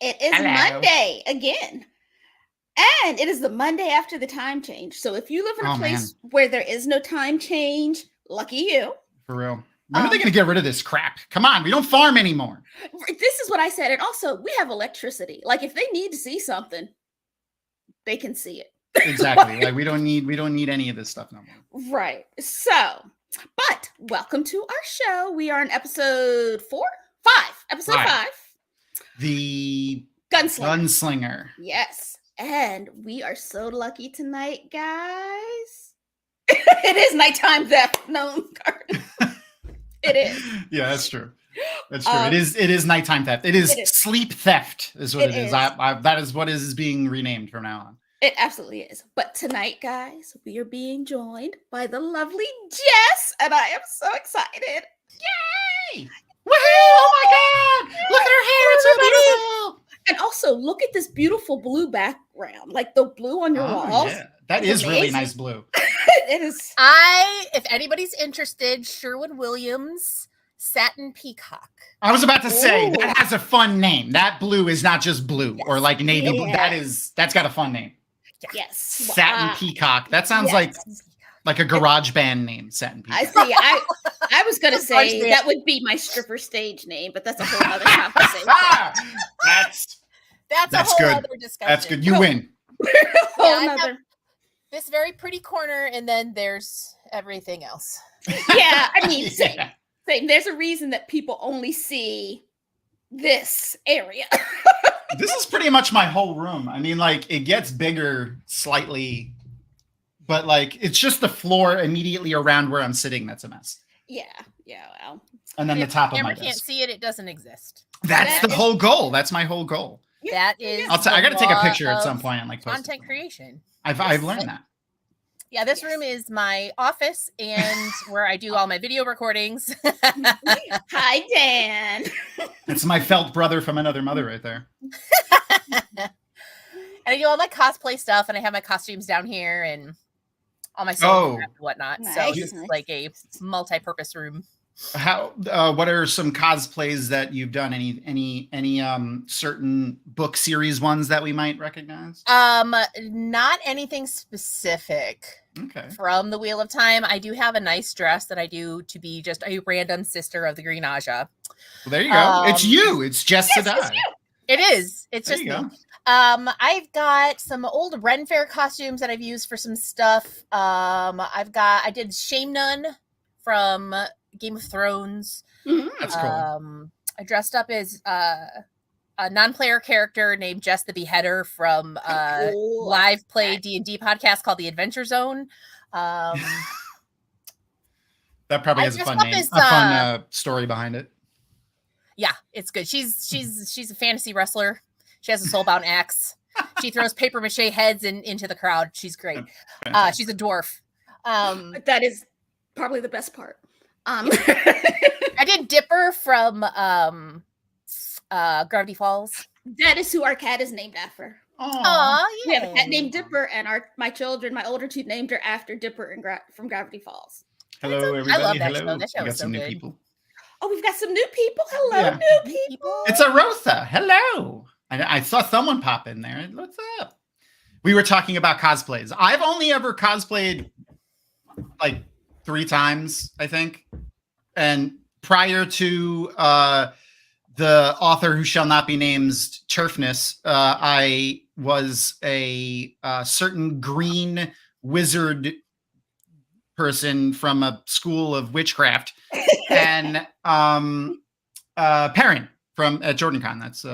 It is Hello. Monday again. And it is the Monday after the time change. So if you live in a place where there is no time change, lucky you. For real. When are they going to get rid of this crap? Come on, we don't farm anymore. This is what I said. And also, we have electricity. Like, if they need to see something, they can see it. Exactly. Like we don't need any of this stuff no more. Right. So, but welcome to our show. We are in episode 5. The Gunslinger. Yes. And we are so lucky tonight, guys. It is nighttime theft. No, it is. Yeah, that's true. That's true. It is nighttime theft. It is sleep theft is what it is. That is what is being renamed from now on. It absolutely is. But tonight, guys, we are being joined by the lovely Jess, and I am so excited. Yay! Woohoo! Oh my God! Look at her hair. It's so beautiful. And also, look at this beautiful blue background, like the blue on your walls. Yeah. That is amazing. Really nice blue. It is. If anybody's interested, Sherwin-Williams Satin Peacock. I was about to say, that has a fun name. That blue is not just blue or like navy blue. That's got a fun name. Yes. Satin Peacock. That sounds like a garage band name, Satin Peacock. I see. I was going to say that would be my stripper stage name, but that's a whole other conversation. That's a whole other discussion. That's good. You win. I have this very pretty corner, and then there's everything else. Yeah, I mean, same. There's a reason that people only see this area. This is pretty much my whole room. I mean, like, it gets bigger slightly, but like, it's just the floor immediately around where I'm sitting that's a mess. Yeah, well. And then the top of my desk. If you can't see it, it doesn't exist. That's the whole goal. That's my whole goal. That is. I got to take a picture at some point and like post content creation. I've learned that. Yeah, this room is my office and where I do all my video recordings. Hi, Dan. It's my felt brother from another mother right there. And I do all my cosplay stuff, and I have my costumes down here and all my stuff and whatnot. Nice. So it's like a multi-purpose room. What are some cosplays that you've done? Any certain book series ones that we might recognize? Not anything specific. Okay. From the Wheel of Time, I do have a nice dress that I do to be just a random sister of the Green Aja. Well, there you go. It's you. It's Jess Sadai. It is. It's just me. I've got some old Ren Fair costumes that I've used for some stuff. I did Shame Nun from Game of Thrones. Mm-hmm. That's cool. I dressed up as a non-player character named Jess the Beheader from live play D&D podcast called The Adventure Zone. That probably has a fun name, a fun story behind it. Yeah, it's good. She's a fantasy wrestler. She has a soulbound axe. She throws paper mache heads into the crowd. She's great. She's a dwarf. That is probably the best part. I did Dipper from Gravity Falls. That is who our cat is named after. Oh, yeah. We have a cat named Dipper, and my older two named her after Dipper from Gravity Falls. Hello, everybody. I love that show. That show is so new good. People. Oh, we've got some new people. Hello, new people. It's Arotha. Hello. I saw someone pop in there. What's up? We were talking about cosplays. I've only ever cosplayed like 3 times, I think. And prior to the author who shall not be named Turfness, I was a certain green wizard person from a school of witchcraft, and Perrin from at JordanCon. That's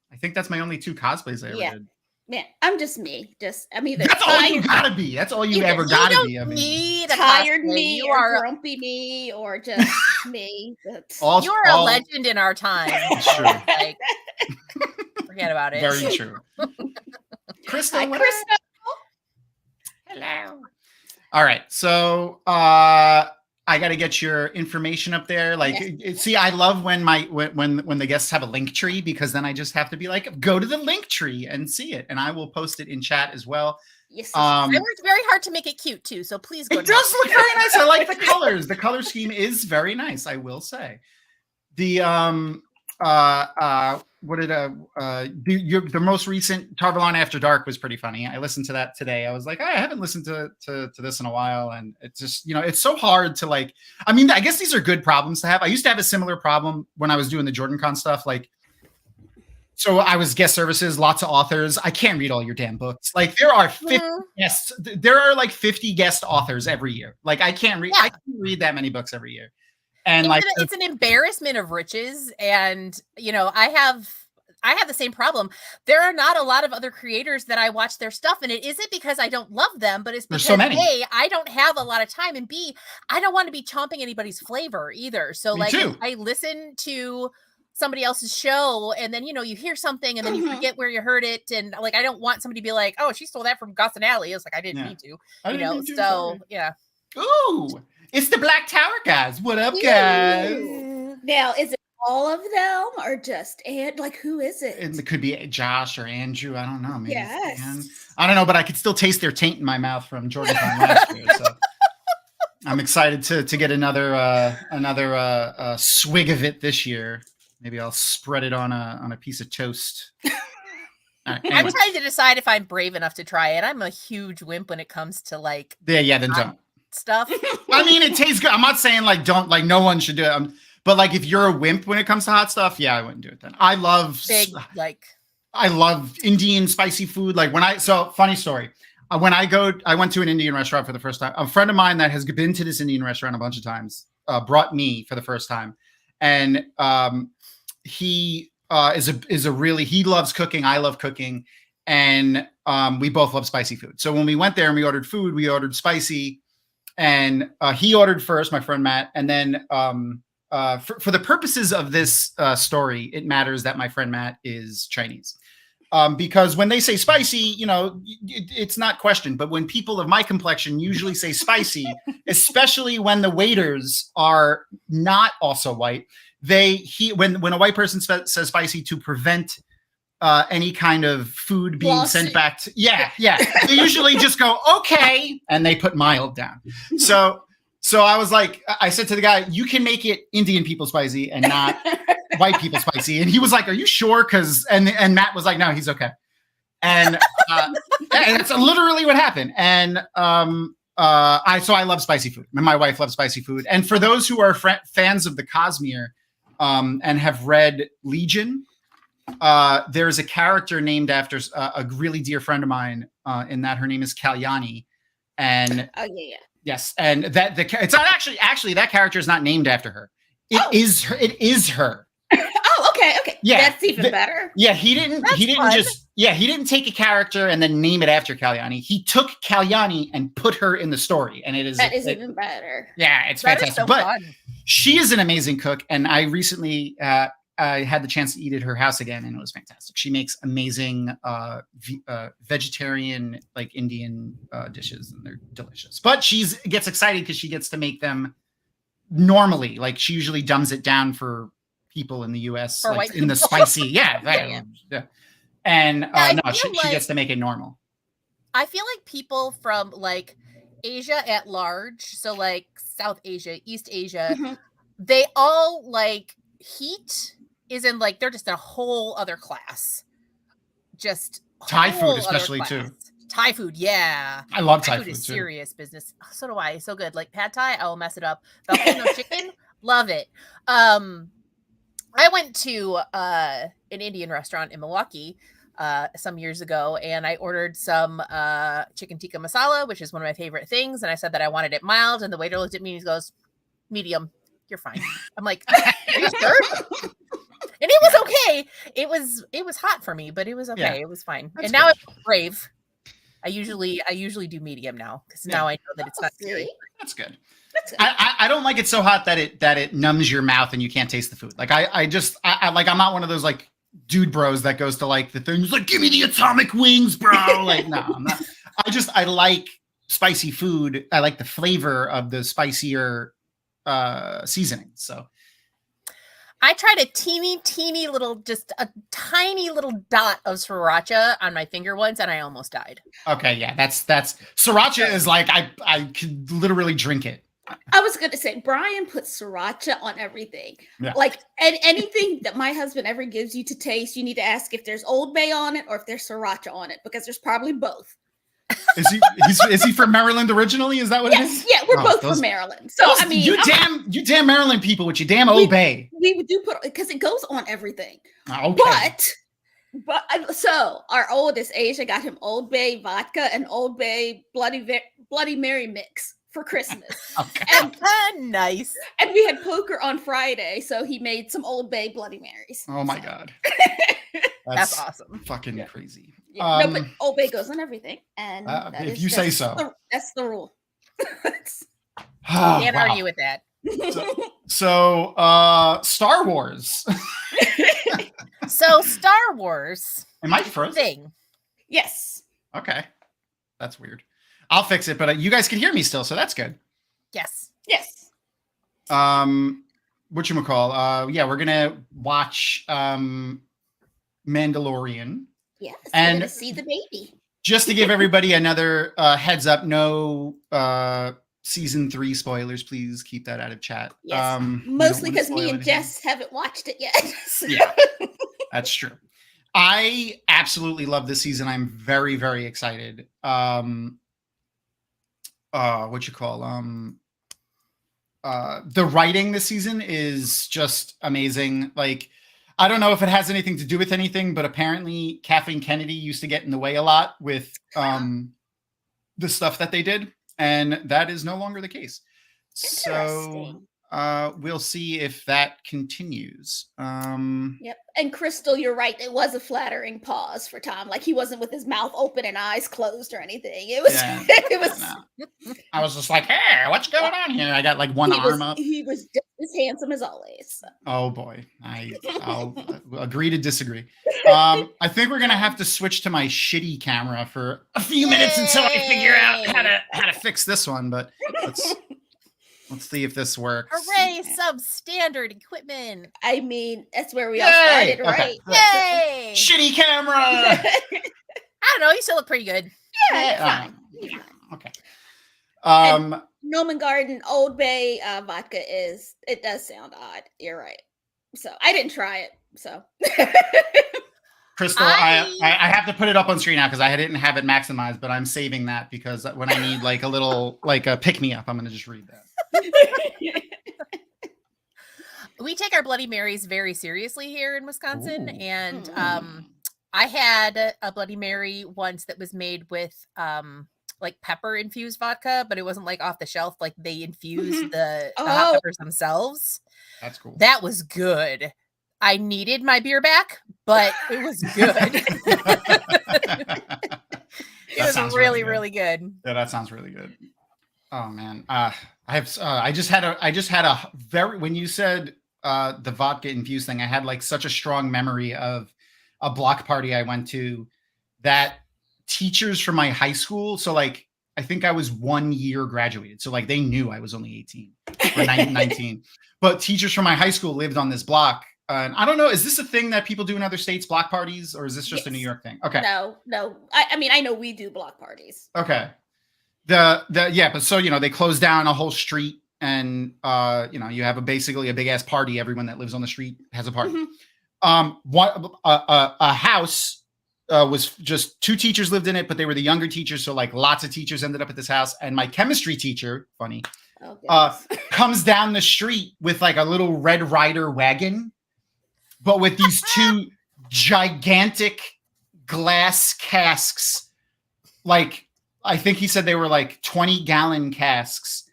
I think that's my only 2 cosplays I ever did. Man, I'm just me. I'm either that's all you gotta be. That's all you ever gotta be. I mean, tired me, or grumpy me, or just me. You are a legend in our time. True. Like, forget about it. Very true. Crystal. Hi, Crystal. Hello. All right, so I got to get your information up there. Like, see, I love when when the guests have a link tree, because then I just have to be like, go to the link tree and see it, and I will post it in chat as well. Yes, I worked very hard to make it cute too, so please go. It does look very nice. I like the colors. The color scheme is very nice, I will say. The what did the most recent Tarvalon After Dark was pretty funny. I listened to that today. I was like, I haven't listened to this in a while, and it's just, you know, it's so hard to like. I mean, I guess these are good problems to have. I used to have a similar problem when I was doing the JordanCon stuff, like. So I was guest services, lots of authors. I can't read all your damn books. Like there are 50 guests. There are like 50 guest authors every year. Like I can't read. I can't read that many books every year. And it's an embarrassment of riches. And you know, I have the same problem. There are not a lot of other creators that I watch their stuff, and it isn't because I don't love them, but it's because so many. A, I don't have a lot of time, and B, I don't want to be chomping anybody's flavor either. So Me too. I listen to somebody else's show, and then, you know, you hear something and then you forget where you heard it, and like I don't want somebody to be like, oh, she stole that from Gus and Allie. It's like I didn't mean to, you know. So yeah. Ooh, it's the Black Tower guys. What up, guys? Now, is it all of them or just like who is it? It could be Josh or Andrew. I don't know. Maybe yes. I don't know, but I could still taste their taint in my mouth from JordanCon last year. So I'm excited to get another swig of it this year. Maybe I'll spread it on a piece of toast. Right, anyway. I'm trying to decide if I'm brave enough to try it. I'm a huge wimp when it comes to like then don't stuff. I mean, it tastes good. I'm not saying like don't, like no one should do it. But like if you're a wimp when it comes to hot stuff, yeah, I wouldn't do it then. I love Indian spicy food. Like funny story. When I went to an Indian restaurant for the first time. A friend of mine that has been to this Indian restaurant a bunch of times brought me for the first time, and he he loves cooking. I love cooking, and we both love spicy food. So when we went there and we ordered food, we ordered spicy, and he ordered first, my friend Matt, and then for the purposes of this story, it matters that my friend Matt is Chinese. Because when they say spicy, you know, it's not questioned. But when people of my complexion usually say spicy, especially when the waiters are not also white, when a white person says spicy to prevent any kind of food being sent back to, they usually just go, okay, and they put mild down. So I was like, I said to the guy, you can make it Indian people spicy and not white people spicy. And he was like, are you sure? And Matt was like, no, he's okay. And that's literally what happened. And I love spicy food. And my wife loves spicy food. And for those who are fans of the Cosmere and have read Legion, there's a character named after a really dear friend of mine in that. Her name is Kalyani. And yes, and it's not actually that character is not named after her. It is her. Oh, okay. Yeah, that's even better. Yeah, he didn't take a character and then name it after Kalyani. He took Kalyani and put her in the story, and that is even better. Yeah, it's fantastic. So fun. She is an amazing cook, and I recently I had the chance to eat at her house again, and it was fantastic. She makes amazing vegetarian, like Indian dishes, and they're delicious. But she gets excited because she gets to make them normally. Like she usually dumbs it down for people in the U.S. like in the spicy, yeah. And she gets to make it normal. I feel like people from like Asia at large, so like South Asia, East Asia, they all like heat. Is in like they're just a whole other class. Just Thai food, especially too. Thai food, yeah. I love Thai food is too. Serious business. So do I. It's so good. Like pad Thai, I will mess it up. Buffalo chicken, love it. I went to an Indian restaurant in Milwaukee some years ago, and I ordered some chicken tikka masala, which is one of my favorite things. And I said that I wanted it mild, and the waiter looked at me and he goes, "Medium. You're fine." I'm like, "Are you sure?" And it was okay. It was hot for me, but it was okay. Yeah, it was fine. And now I'm brave. I usually do medium now because now I know that it's not scary. That's good. I don't like it so hot that it numbs your mouth and you can't taste the food. Like I like I'm not one of those like dude bros that goes to like the things like give me the atomic wings, bro. Like no, I'm not. I like spicy food. I like the flavor of the spicier seasoning. So I tried a teeny little, just a tiny little dot of sriracha on my finger once, and I almost died. Okay, yeah, that's sriracha is like I could literally drink it. I was gonna say Brian puts sriracha on everything. Yeah. Like, and anything that my husband ever gives you to taste, you need to ask if there's Old Bay on it or if there's sriracha on it, because there's probably both. Is he from Maryland originally? Is that what it is? Yeah, we're both from Maryland. So I mean, you damn Maryland people with your damn Old Bay. We do put, because it goes on everything. Okay. But so our oldest Asia got him Old Bay vodka and Old Bay Bloody Mary mix for Christmas. Okay. And, nice. And we had poker on Friday, so he made some Old Bay Bloody Marys. Oh my God. That's awesome. Fucking crazy. Yeah. No, but Old Bay goes on everything. And if you say so. That's the rule. Can't argue with that. So Star Wars. So Star Wars. Am I frozen? Yes. Okay. That's weird. I'll fix it, but you guys can hear me still, so that's good. Yes. Yes. Whatchamacall? Yeah, we're gonna watch Mandalorian. Yes. And to see the baby. Just to give everybody another heads up, no season 3 spoilers. Please keep that out of chat. Yes. Mostly because me and Jess haven't watched it yet. Yeah, that's true. I absolutely love this season. I'm very, very excited. The writing this season is just amazing. Like, I don't know if it has anything to do with anything, but apparently Kathleen Kennedy used to get in the way a lot with the stuff that they did, and that is no longer the case. So we'll see if that continues. Yep. And Crystal, you're right. It was a flattering pause for Tom. Like, he wasn't with his mouth open and eyes closed or anything. It was. Yeah. It was. No. I was just like, "Hey, what's going on here?" I got like one arm up. He was just as handsome as always. Oh boy, I'll agree to disagree. I think we're gonna have to switch to my shitty camera for a few minutes until I figure out how to fix this one. But let's see if this works. Hooray! Substandard equipment. I mean, that's where we all started, right? Yay! Shitty camera. I don't know. You still look pretty good. Yeah, fine. Okay. Noman Garden Old Bay vodka it does sound odd. You're right. So I didn't try it. So Crystal, I have to put it up on screen now because I didn't have it maximized, but I'm saving that because when I need like a little a pick me up, I'm gonna just read that. We take our Bloody Marys very seriously here in Wisconsin. Ooh. And I had a Bloody Mary once that was made with like pepper infused vodka, but it wasn't like off the shelf. Like they infused the hot peppers themselves. That's cool. That was good. I needed my beer back, but it was good. It was really, really good. Yeah, that sounds really good. Oh man, I just had a very, when you said the vodka infused thing, I had like such a strong memory of a block party I went to that teachers from my high school. So like, I think I was 1 year graduated. So like they knew I was only 18 or 19, but teachers from my high school lived on this block. And I don't know, is this a thing that people do in other states, block parties, or is this just a New York thing? Okay. No. I mean, I know we do block parties. Okay. But so, they close down a whole street and, you have basically a big ass party. Everyone that lives on the street has a party. Mm-hmm. A house was just 2 teachers lived in it, but they were the younger teachers. So like lots of teachers ended up at this house, and my chemistry teacher, funny, comes down the street with like a little Red Ryder wagon, but with these 2 gigantic glass casks. Like, I think he said they were like 20-gallon casks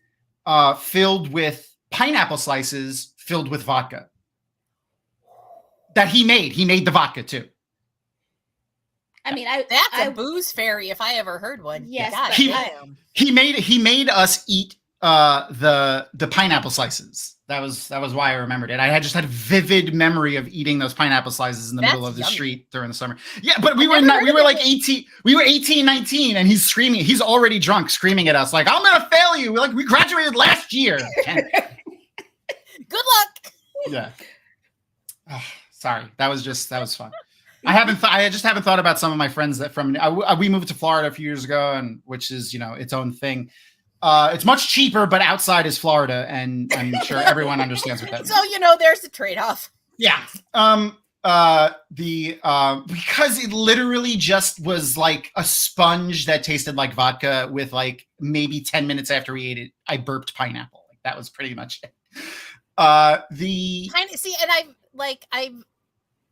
filled with pineapple slices filled with vodka that he made. He made the vodka too. I mean, that's a booze fairy if I ever heard one. Yes, he made us eat the pineapple slices. That was why I remembered it. I had just had a vivid memory of eating those pineapple slices in the middle of the street during the summer. Yeah, but we were like 18. We were 18, 19, and he's screaming. He's already drunk, screaming at us like, "I'm gonna fail you!" We graduated last year. Good luck. Yeah. Oh, sorry, that was fun. I just haven't thought about some of my friends that we moved to Florida a few years ago, and which is its own thing. It's much cheaper, but outside is Florida, and I'm sure everyone understands what that means. So there's the trade-off. Yeah. Because it literally just was like a sponge that tasted like vodka with like maybe 10 minutes after we ate it, I burped pineapple. Like that was pretty much it. I've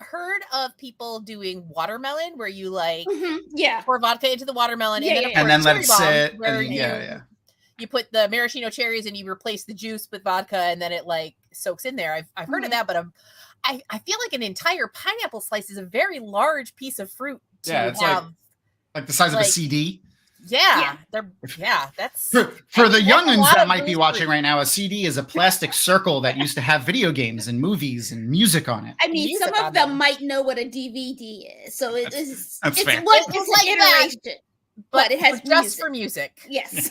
heard of people doing watermelon where you pour vodka into the watermelon and then let it sit. You put the maraschino cherries and you replace the juice with vodka and then it like soaks in there. I've heard of that, but I feel like an entire pineapple slice is a very large piece of fruit to have. Like the size of a CD. That's for the youngins that might be watching right now. A CD is a plastic circle that used to have video games and movies and music on it. I mean, some of them might know what a DVD is, so it's fair. It's like iteration, but it has just for music. Yes.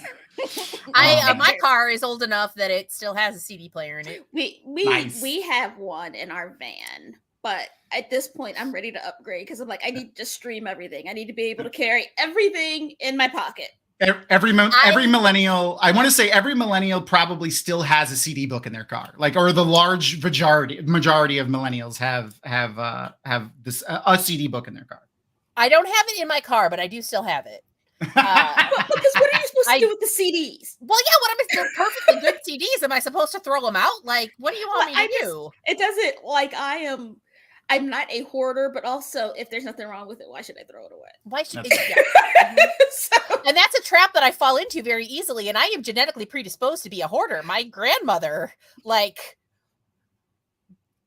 My car is old enough that it still has a CD player in it. We have one in our van, but at this point I'm ready to upgrade because I'm like, I need to stream everything. I need to be able to carry everything in my pocket. Every millennial, I want to say every millennial probably still has a CD book in their car, or the large majority of millennials have this a CD book in their car. I don't have it in my car, but I do still have it. Because what are you supposed to do with the CDs? Well, they're perfectly good CDs. Am I supposed to throw them out? Like, what do you want me to do? It doesn't like I'm not a hoarder, but also if there's nothing wrong with it, why should I throw it away? Why should And that's a trap that I fall into very easily. And I am genetically predisposed to be a hoarder. My grandmother,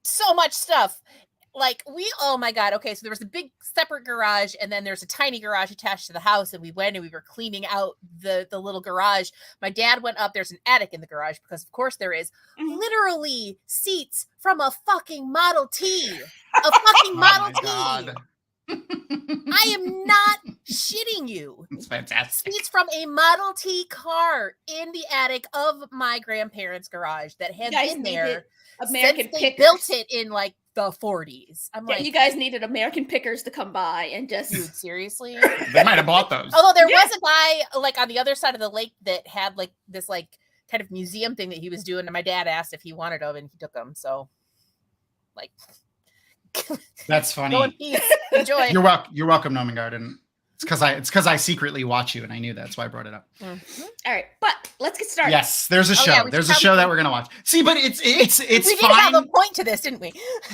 so much stuff. Oh my God. Okay. So there was a big separate garage and then there's a tiny garage attached to the house. And we went and we were cleaning out the little garage. My dad went up. There's an attic in the garage because of course there is. Literally seats from a fucking Model T. A fucking Model T. God. I am not shitting you. It's fantastic. Seats from a Model T car in the attic of my grandparents' garage that had been there American since they pickers. built it in the 40s. You guys needed American pickers to come by and just. Dude, seriously? They might have bought those. Although there was a guy on the other side of the lake that had this kind of museum thing that he was doing, and my dad asked if he wanted them, and he took them. So, that's funny. Go in peace. Enjoy. You're welcome, Noman Garden. It's because I secretly watch you, and I knew that's why I brought it up. Mm-hmm. All right, but let's get started. Yes, there's a show. Yeah, there's a show that we're gonna watch. See, but it's we fine. did have a point to this, didn't we?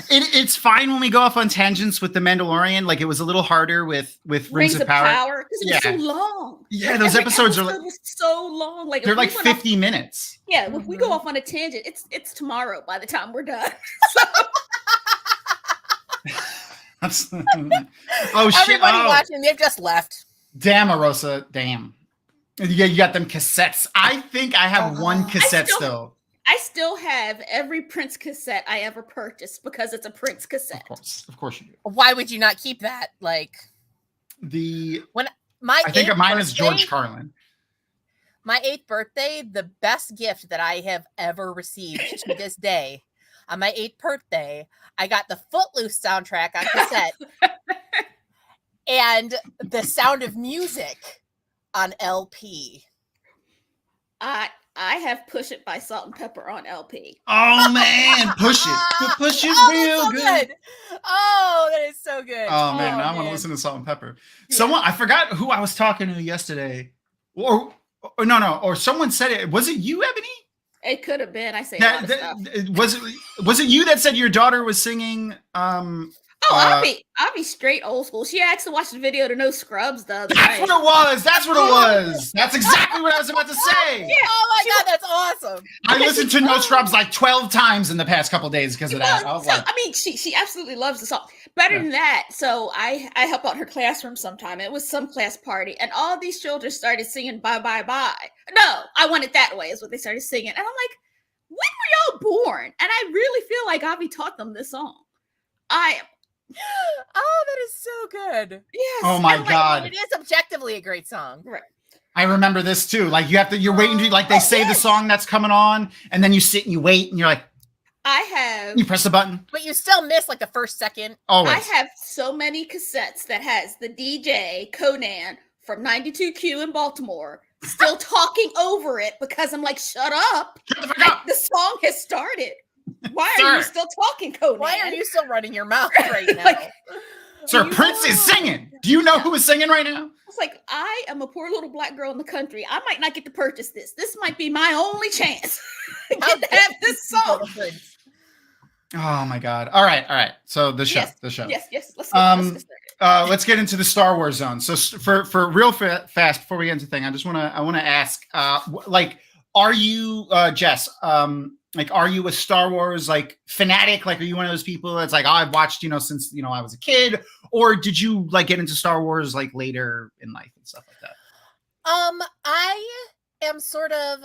It's fine when we go off on tangents with the Mandalorian. Like it was a little harder with Rings of Power because it was so long. Yeah, those episodes are so long. They're 50 minutes. Yeah, if we go off on a tangent, it's tomorrow by the time we're done. Oh shit! Everybody watching, they've just left. Damn, Arosa, damn. Yeah, you got them cassettes. I think I have one cassette still. I still have every Prince cassette I ever purchased because it's a Prince cassette. Of course you do. Why would you not keep that? I I think mine is George Carlin. My 8th birthday, the best gift that I have ever received to this day. On my 8th birthday, I got the Footloose soundtrack on cassette and The Sound of Music on LP. I have Push It by Salt and Pepper on LP. Oh man, Push It. Push It real so good. Oh, that is so good. Oh man, now I want to listen to Salt and Pepper. Yeah. I forgot who I was talking to yesterday. Or someone said it. Was it you, Ebony? It could have been. I say a lot of stuff. Was it you that said your daughter was singing? I'll be straight old school. She asked to watch the video to No Scrubs the other night. That's what it was. That's exactly what I was about to say. Yeah. Oh my God, that's awesome. I listened to No Scrubs 12 times in the past couple of days because of that. She absolutely loves the song. Better than that. So I help out her classroom sometime. It was some class party, and all these children started singing "Bye Bye Bye." No, I Want It That Way is what they started singing, and I'm like, when were y'all born? And I really feel like Avi taught them this song. Oh, that is so good. Yes. Oh my God. It is objectively a great song. Right. I remember this too. You're waiting to they say the song that's coming on, and then you sit and you wait, and you're like, you press the button. But you still miss the first second. Always. I have so many cassettes that has the DJ Conan from 92Q in Baltimore still talking over it because I'm like, shut up. Shut the fuck up. The song has started. Why Sir. are you still talking, Conan? Why are you still running your mouth right now? Like, Sir, Prince is singing. Do you know who is singing right now? It's like, I am a poor little black girl in the country. I might not get to purchase this. This might be my only chance to get to have this song. Oh my God. All right. So the show. Yes. Let's get started. Let's get into the Star Wars zone. So for real fast before we get into the thing, I want to ask, like, are you Jess? Like, are you a Star Wars like fanatic? Like, are you one of those people that's like, oh, I've watched, since I was a kid, or did you like get into Star Wars like later in life and stuff like that? I am sort of.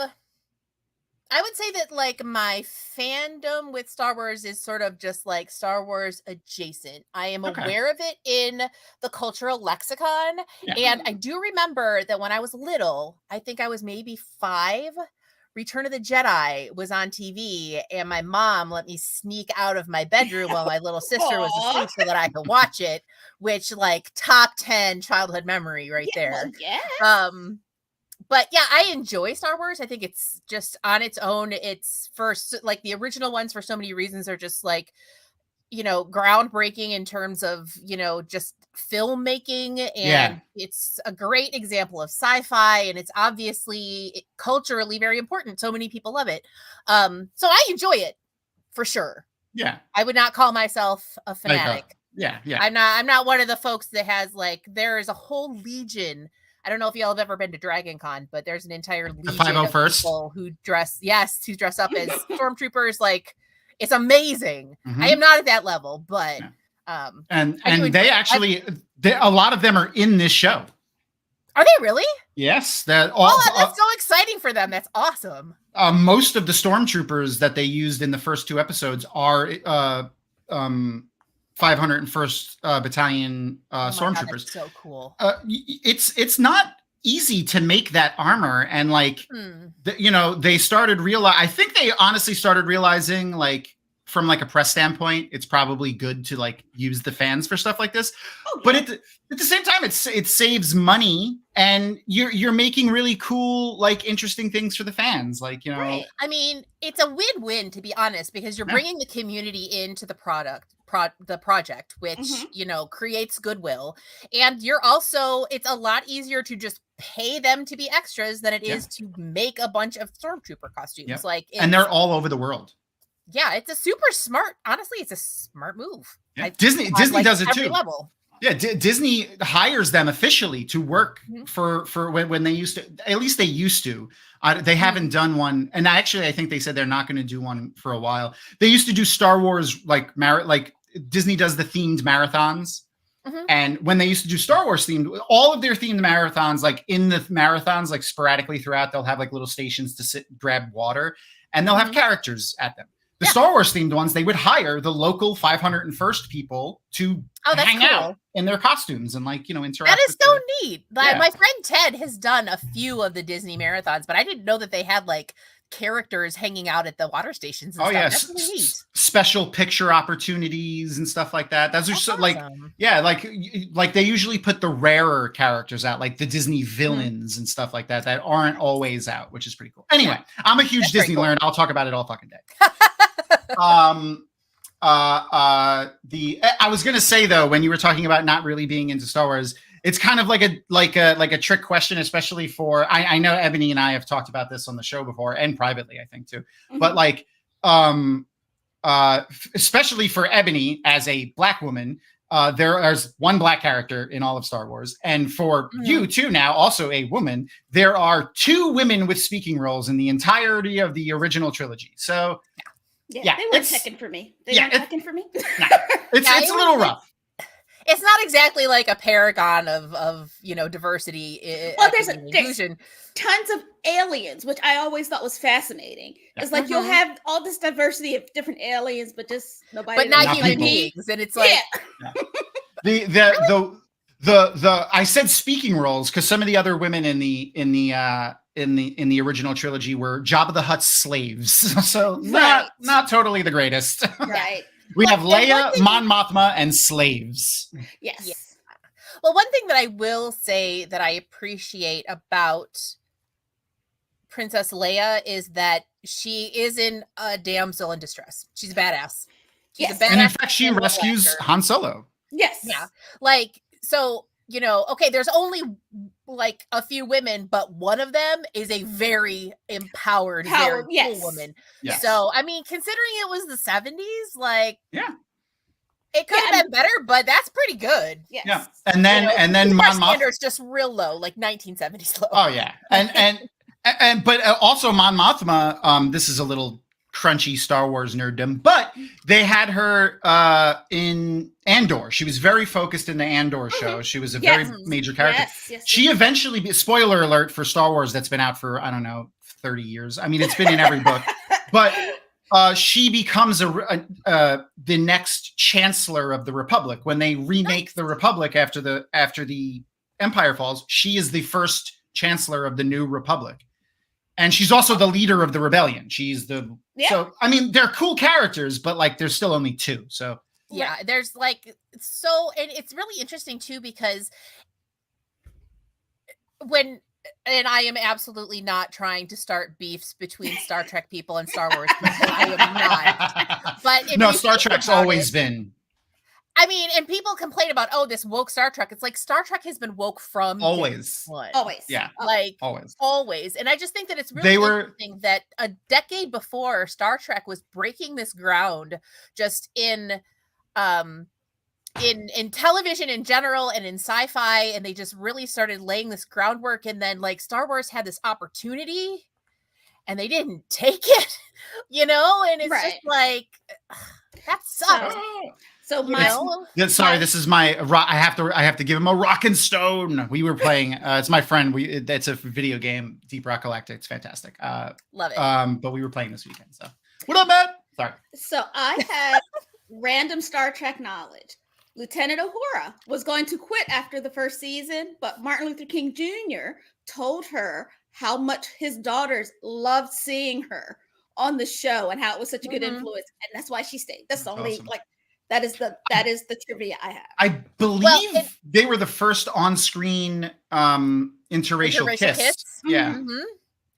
I would say that like my fandom with Star Wars is sort of just like Star Wars adjacent. I am aware of it in the cultural lexicon. Yeah. And I do remember that when I was little, I think I was maybe 5, Return of the Jedi was on TV and my mom let me sneak out of my bedroom while my little sister was asleep so that I could watch it, which like top 10 childhood memory right there. Yeah. But yeah, I enjoy Star Wars. I think it's just on its own. It's first, like the original ones for so many reasons are just like, groundbreaking in terms of, just filmmaking. And it's a great example of sci-fi. And it's obviously culturally very important. So many people love it. So I enjoy it for sure. Yeah. I would not call myself a fanatic. Yeah. I'm not one of the folks that has like, there is a whole legion. I don't know if y'all have ever been to Dragon Con, but there's an entire legion of people who dress up as stormtroopers. Like, it's amazing. Mm-hmm. I am not at that level, but and they actually, a lot of them are in this show. Are they really? Yes. That's so exciting for them. That's awesome. Most of the stormtroopers that they used in the first 2 episodes are 501st Battalion stormtroopers. God, that's so cool. It's not easy to make that armor, and like they started I think they honestly started realizing, like, from like a press standpoint, it's probably good to like use the fans for stuff like this. But at the same time, it saves money, and you're making really cool, like, interesting things for the fans, like, Right. I mean, it's a win-win, to be honest, because you're bringing the community into the project, which creates goodwill, and you're also, it's a lot easier to just pay them to be extras than it is to make a bunch of stormtrooper costumes. Like, and they're all over the world. Yeah, it's a super smart. Honestly, it's a smart move. Yeah. Disney does it too. Level. Yeah, Disney hires them officially to work for when they used to. At least they used to. They haven't done one, and I think they said they're not going to do one for a while. They used to do Star Wars like Disney does the themed marathons, and when they used to do Star Wars themed, all of their themed marathons, like in the marathons, like sporadically throughout, they'll have like little stations to sit, grab water, and they'll have characters at them. The Star Wars themed ones, they would hire the local 501st people to hang out in their costumes and like, interact. That is so neat. Like, my friend Ted has done a few of the Disney marathons, but I didn't know that they had like characters hanging out at the water stations and stuff. That's really neat. Special picture opportunities and stuff like that. Those are so awesome. like they usually put the rarer characters out, like the Disney villains and stuff like that aren't always out, which is pretty cool. Anyway, I'm a huge Disney nerd. I'll talk about it all fucking day. I was gonna say though, when you were talking about not really being into Star Wars, it's kind of like a trick question, especially for I know Ebony and I have talked about this on the show before and privately, I think too. But like especially for Ebony as a Black woman, there's one Black character in all of Star Wars, and for you too, now also a woman, there are 2 women with speaking roles in the entirety of the original trilogy. So yeah, they weren't checking for me. Nah, it's a little rough. It's not exactly like a paragon of diversity. Well, there's tons of aliens, which I always thought was fascinating. It's like you'll have all this diversity of different aliens, but just nobody. But not human beings, and it's like the I said speaking roles because some of the other women in the original trilogy were Jabba the Hutt's slaves, so not totally the greatest. Right. We have Leia, Mon Mothma, and slaves. Yes. Well, one thing that I will say that I appreciate about Princess Leia is that she isn't a damsel in distress. She's a badass. She's a badass, and in fact, she and rescues actor. Han Solo. Yes. Yeah. Like, so, you know, okay, there's only like a few women, but one of them is a very empowered, very cool woman. Yes. So, I mean, considering it was the 70s, like, yeah, it could have been better, but that's pretty good. Yes. Yeah. And then, you know, and then Mon Mothma. standards just real low, like 1970s low. Oh yeah. But also Mon Mothma, this is a little crunchy Star Wars nerddom, but they had her in Andor. She was very focused in the Andor show. She was a very major character. She eventually, spoiler alert for Star Wars that's been out for, I don't know, 30 years. I mean, it's been in every book, but she becomes the next Chancellor of the Republic. When they remake the Republic after the Empire falls, she is the first Chancellor of the new Republic. And she's also the leader of the rebellion. She's the so I mean they're cool characters, but like there's still only two. So yeah, there's like so, and it's really interesting too because and I am absolutely not trying to start beefs between Star Trek people and Star Wars people. I am not. But no, Star Trek's always been. I mean, and people complain about, oh, this woke Star Trek. It's like Star Trek has been woke from always. Always. Yeah. Like always. And I just think that it's really interesting that a decade before Star Trek was breaking this ground just in television in general and in sci-fi, and they just really started laying this groundwork, and then like Star Wars had this opportunity and they didn't take it, you know, and it's just like that sucks. So sorry, this is my I have to give him a rock and stone. We were playing it's my friend. It's a video game, Deep Rock Galactic. It's fantastic. Love it. But we were playing this weekend. So what up, Matt? Sorry. So I had random Star Trek knowledge. Lieutenant Uhura was going to quit after the first season, but Martin Luther King Jr. told her how much his daughters loved seeing her on the show and how it was such a good influence, and that's why she stayed. That's the only awesome. That is the trivia I have. I believe they were the first on-screen interracial kiss. Yeah,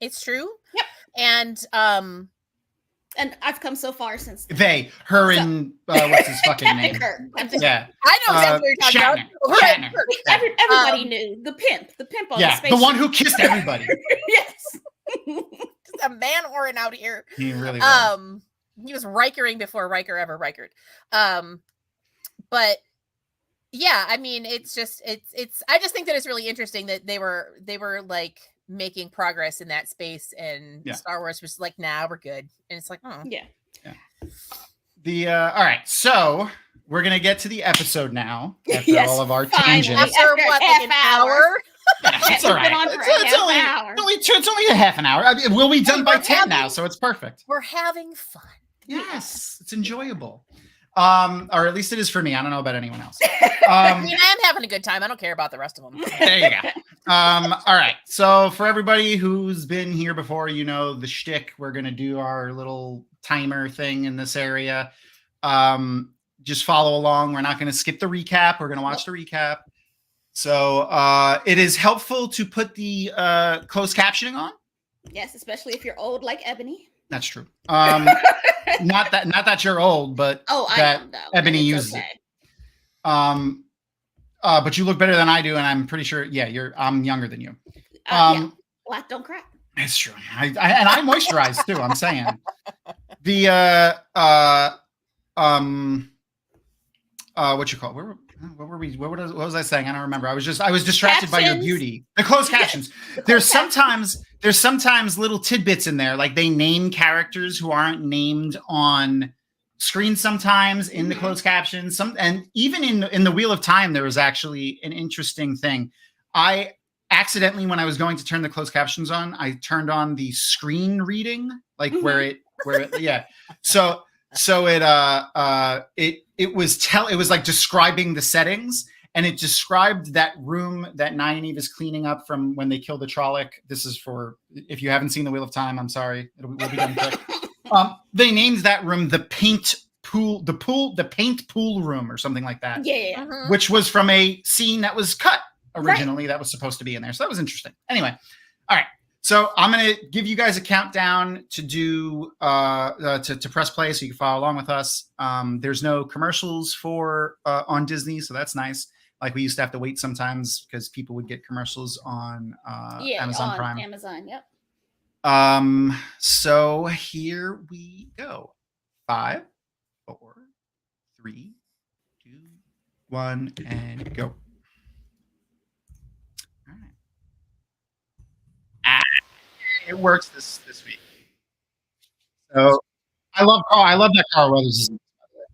it's true. Yep, and I've come so far since then. And what's his fucking name? Yeah, I know exactly what you're talking about. Everybody knew the pimp on the spaceship. The one who kissed everybody. Yes, just a man whoring out here. He really was. He was Rikering before Riker ever Rikered. But yeah, I mean, it's I just think that it's really interesting that they were like making progress in that space, and Star Wars was like, nah, we're good. And it's like, oh. Yeah. All right, so we're gonna get to the episode now after all of our tangents. After what, like an hour? It's all right. It's only a half an hour. I mean, we'll be done by 10 now, so it's perfect. We're having fun. Yes, it's enjoyable. Or at least it is for me. I don't know about anyone else. I mean, I am having a good time. I don't care about the rest of them. There you go. All right. So for everybody who's been here before, you know the shtick. We're gonna do our little timer thing in this area. Just follow along. We're not gonna skip the recap. We're gonna watch the recap. So it is helpful to put the closed captioning on. Yes, especially if you're old like Ebony. That's true. Not that you're old, but that Ebony uses it. But you look better than I do, and I'm pretty sure. Yeah, I'm younger than you. Black don't crack. It's true. I moisturize too. I'm saying the what you call it? What were we? What was I saying? I don't remember. I was distracted by your beauty. The closed captions. There's sometimes little tidbits in there, like they name characters who aren't named on screen sometimes in the closed captions. And even in the Wheel of Time, there was actually an interesting thing. I accidentally, when I was going to turn the closed captions on, I turned on the screen reading, like where it So it was like describing the settings, and it described that room that Nynaeve is cleaning up from when they kill the Trolloc. This is for if you haven't seen the Wheel of Time. I'm sorry, we'll be done quick. They named that room the paint pool room or something like that. Yeah. Which was from a scene that was cut originally that was supposed to be in there. So that was interesting. Anyway, all right. So I'm going to give you guys a countdown to do to press play so you can follow along with us. There's no commercials for on Disney, so that's nice. Like we used to have to wait sometimes because people would get commercials on Amazon Prime. Amazon, yep. So here we go. 5, 4, 3, 2, 1, and go. All right. It works this week. So I love that Carl Weathers is in this, by the way.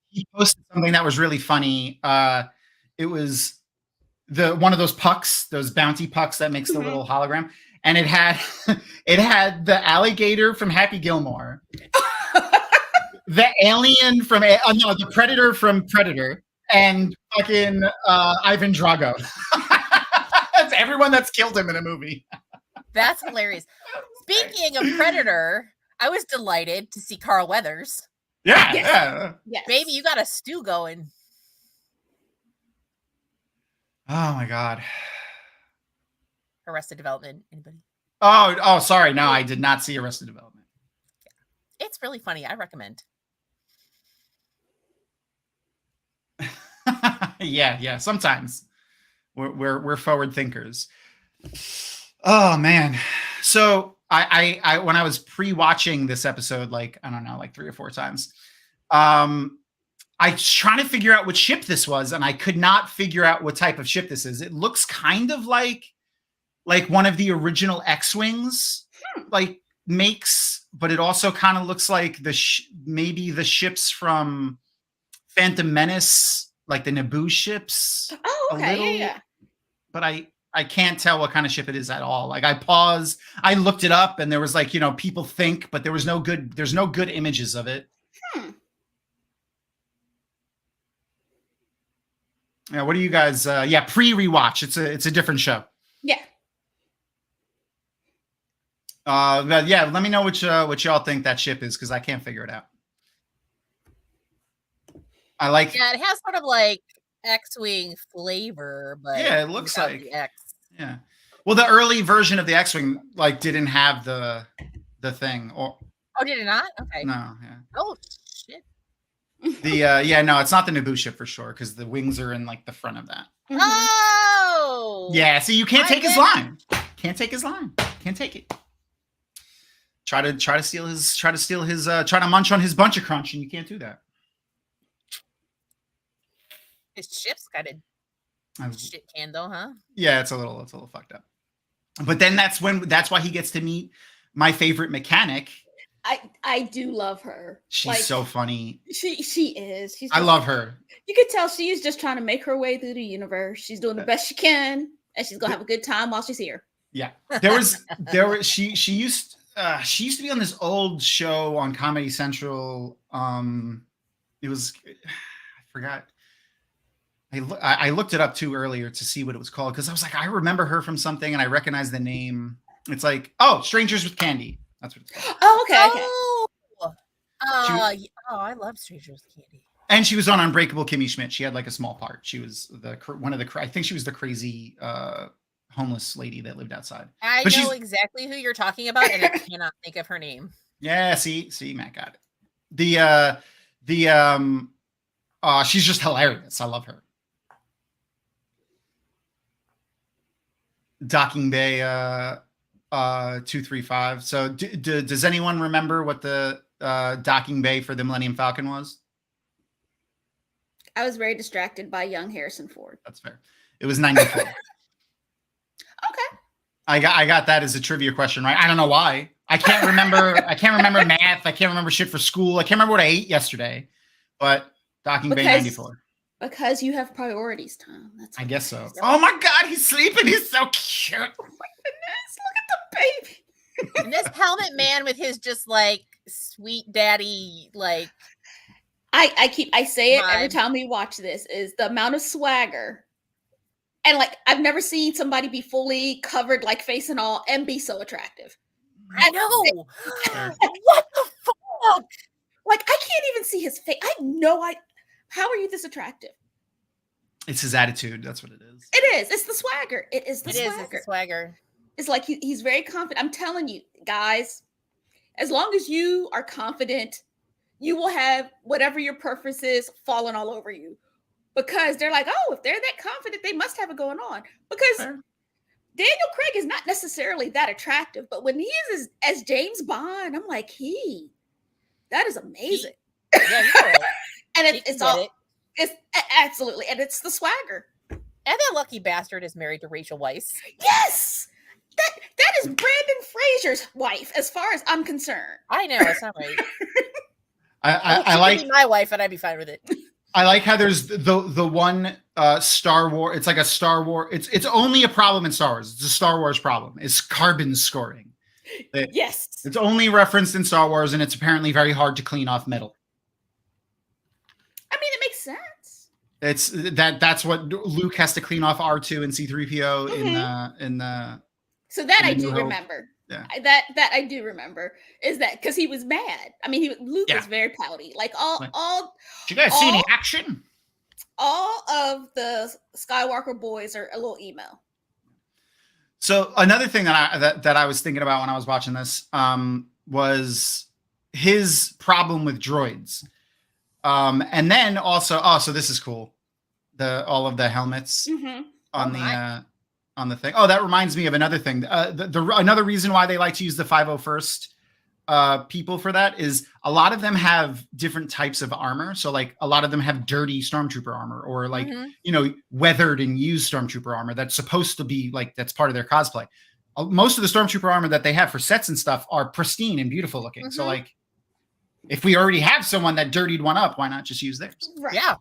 He posted something that was really funny. It was one of those pucks, those bounty pucks that makes the little hologram, and it had the alligator from Happy Gilmore, the alien from the Predator from Predator, and fucking Ivan Drago. That's everyone that's killed him in a movie. That's hilarious. Speaking of Predator, I was delighted to see Carl Weathers. Yeah, Yes. yeah. Yes. Baby, you got a stew going. Oh my God. Arrested Development. Anybody? Oh, sorry. No, I did not see Arrested Development. It's really funny. I recommend. Yeah. Sometimes we're forward thinkers. Oh man. So I when I was pre-watching this episode, like I don't know, like 3 or 4 times, I was trying to figure out what ship this was, and I could not figure out what type of ship this is. It looks kind of like one of the original X-Wings, like makes, but it also kind of looks like maybe the ships from Phantom Menace, like the Naboo ships. Oh, okay, yeah. But I can't tell what kind of ship it is at all. Like I paused, I looked it up, and there was like, people think, but there's no good images of it. Yeah, what do you guys? Pre-rewatch. It's a different show. Yeah. But yeah, let me know what y'all think that ship is, because I can't figure it out. Yeah, it has sort of like X-Wing flavor, but yeah, it looks like the X. Yeah. Well, the early version of the X-Wing like didn't have the thing. Or did it not? Okay. No. Yeah. Oh shit. No, it's not the Naboo ship for sure, because the wings are in like the front of that. Oh. Yeah. See, you can't take his line. Can't take his line. Can't take it. Try to munch on his bunch of crunch, and you can't do that. His ship's kind of shit can though, huh? Yeah, it's a little fucked up. But then that's why he gets to meet my favorite mechanic. I do love her. She's so funny. She is. I love her. You could tell she is just trying to make her way through the universe. She's doing the best she can, and she's gonna have a good time while she's here. Yeah. She used to be on this old show on Comedy Central. It was, I forgot. I looked it up too earlier to see what it was called, because I was like, I remember her from something and I recognize the name. It's like, Strangers with Candy. That's what it's called. Oh, okay. I love Strangers with Candy. And she was on Unbreakable Kimmy Schmidt. She had like a small part. She was I think she was the crazy homeless lady that lived outside. I know exactly who you're talking about, and I cannot think of her name. Yeah, see, Matt got it. She's just hilarious. I love her. Docking Bay 235. So does anyone remember what the docking bay for the Millennium Falcon was? I was very distracted by young Harrison Ford. That's fair. It was 94. Okay. I got that as a trivia question, right? I don't know why. I can't remember math. I can't remember shit for school. I can't remember what I ate yesterday. But docking bay 94. Because you have priorities, Tom. I guess so. Oh my God, he's sleeping. He's so cute. Oh my goodness, look at the baby. And this helmet man with his just like sweet daddy, like I say it vibe. every time we watch this, is the amount of swagger. And like, I've never seen somebody be fully covered, like face and all, and be so attractive. I know. Sure. What the fuck? Like, I can't even see his face. How are you this attractive? It's his attitude. That's what it is. It is. It's the swagger. It is the swagger. It's the swagger. It's like he's very confident. I'm telling you, guys, as long as you are confident, you will have whatever your preference is falling all over you. Because they're like, oh, if they're that confident, they must have it going on. Because Fair. Daniel Craig is not necessarily that attractive, but when he is as James Bond, I'm like, that is amazing. Yeah, and it's all it's absolutely, and it's the swagger. And that lucky bastard is married to Rachel Weisz. Yes, that is Brandon Fraser's wife, as far as I'm concerned. I know it's not right. I like my wife, and I'd be fine with it. I like how there's the one Star Wars. It's like a Star Wars. It's only a problem in Star Wars. It's a Star Wars problem. It's carbon scoring. Yes, it's only referenced in Star Wars, and it's apparently very hard to clean off metal. I mean, it makes sense. It's that's what Luke has to clean off R2 and C-3PO in the. So that I do remember. Yeah. That I do remember is that because he was mad. I mean, Luke was very pouty. Like all. Did you guys see any action? All of the Skywalker boys are a little emo. So another thing that I was thinking about when I was watching this was his problem with droids, and then also so this is cool, all of the helmets on the thing. Oh, that reminds me of another thing. Another reason why they like to use the 501st people for that is a lot of them have different types of armor. So like a lot of them have dirty stormtrooper armor or like, weathered and used stormtrooper armor that's supposed to be like, that's part of their cosplay. Most of the stormtrooper armor that they have for sets and stuff are pristine and beautiful looking. So like, if we already have someone that dirtied one up, why not just use theirs? Right. Yeah.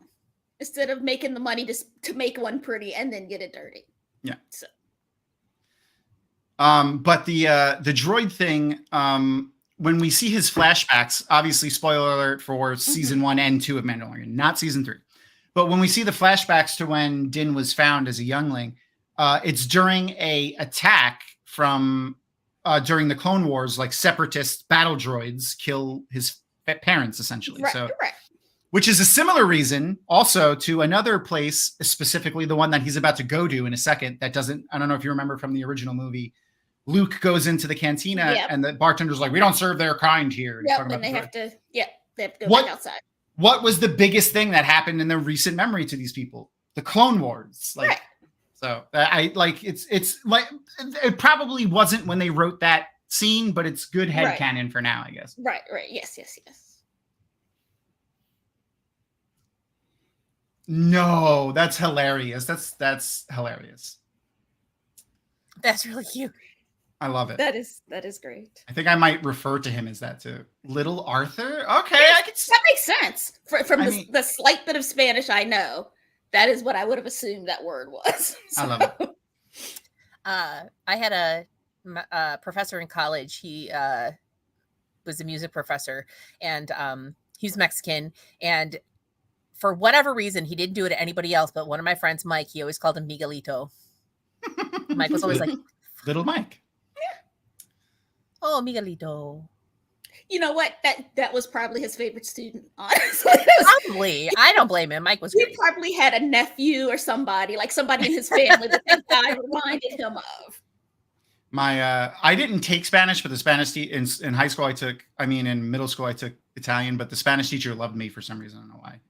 Instead of making the money to make one pretty and then get it dirty. Yeah. So. But the droid thing, when we see his flashbacks, obviously spoiler alert for season 1 and 2 of Mandalorian, not season 3. But when we see the flashbacks to when Din was found as a youngling, it's during a attack from during the Clone Wars, like separatist battle droids kill his parents essentially. Right. Which is a similar reason also to another place, specifically the one that he's about to go to in a second. That doesn't, I don't know if you remember from the original movie, Luke goes into the cantina and the bartender's like, we don't serve their kind here. And they have to go back outside. What was the biggest thing that happened in the recent memory to these people? The Clone Wars. Like, so I like, it's like, it probably wasn't when they wrote that scene, but it's good headcanon for now, I guess. Right. Yes. No, that's hilarious. That's hilarious. That's really cute. I love it. That is great. I think I might refer to him as that too. Little Arthur? Okay, that makes sense. From the slight bit of Spanish I know, that is what I would have assumed that word was. So. I love it. I had a professor in college. He was a music professor, and he's Mexican, and for whatever reason, he didn't do it to anybody else, but one of my friends, Mike, he always called him Miguelito. Mike was always like, Little Mike. Oh, Miguelito. You know what? That was probably his favorite student, honestly. Probably. I don't blame him. Mike was great. He probably had a nephew or somebody in his family that guy reminded him of. I didn't take Spanish, but the Spanish in high school in middle school I took Italian, but the Spanish teacher loved me for some reason. I don't know why.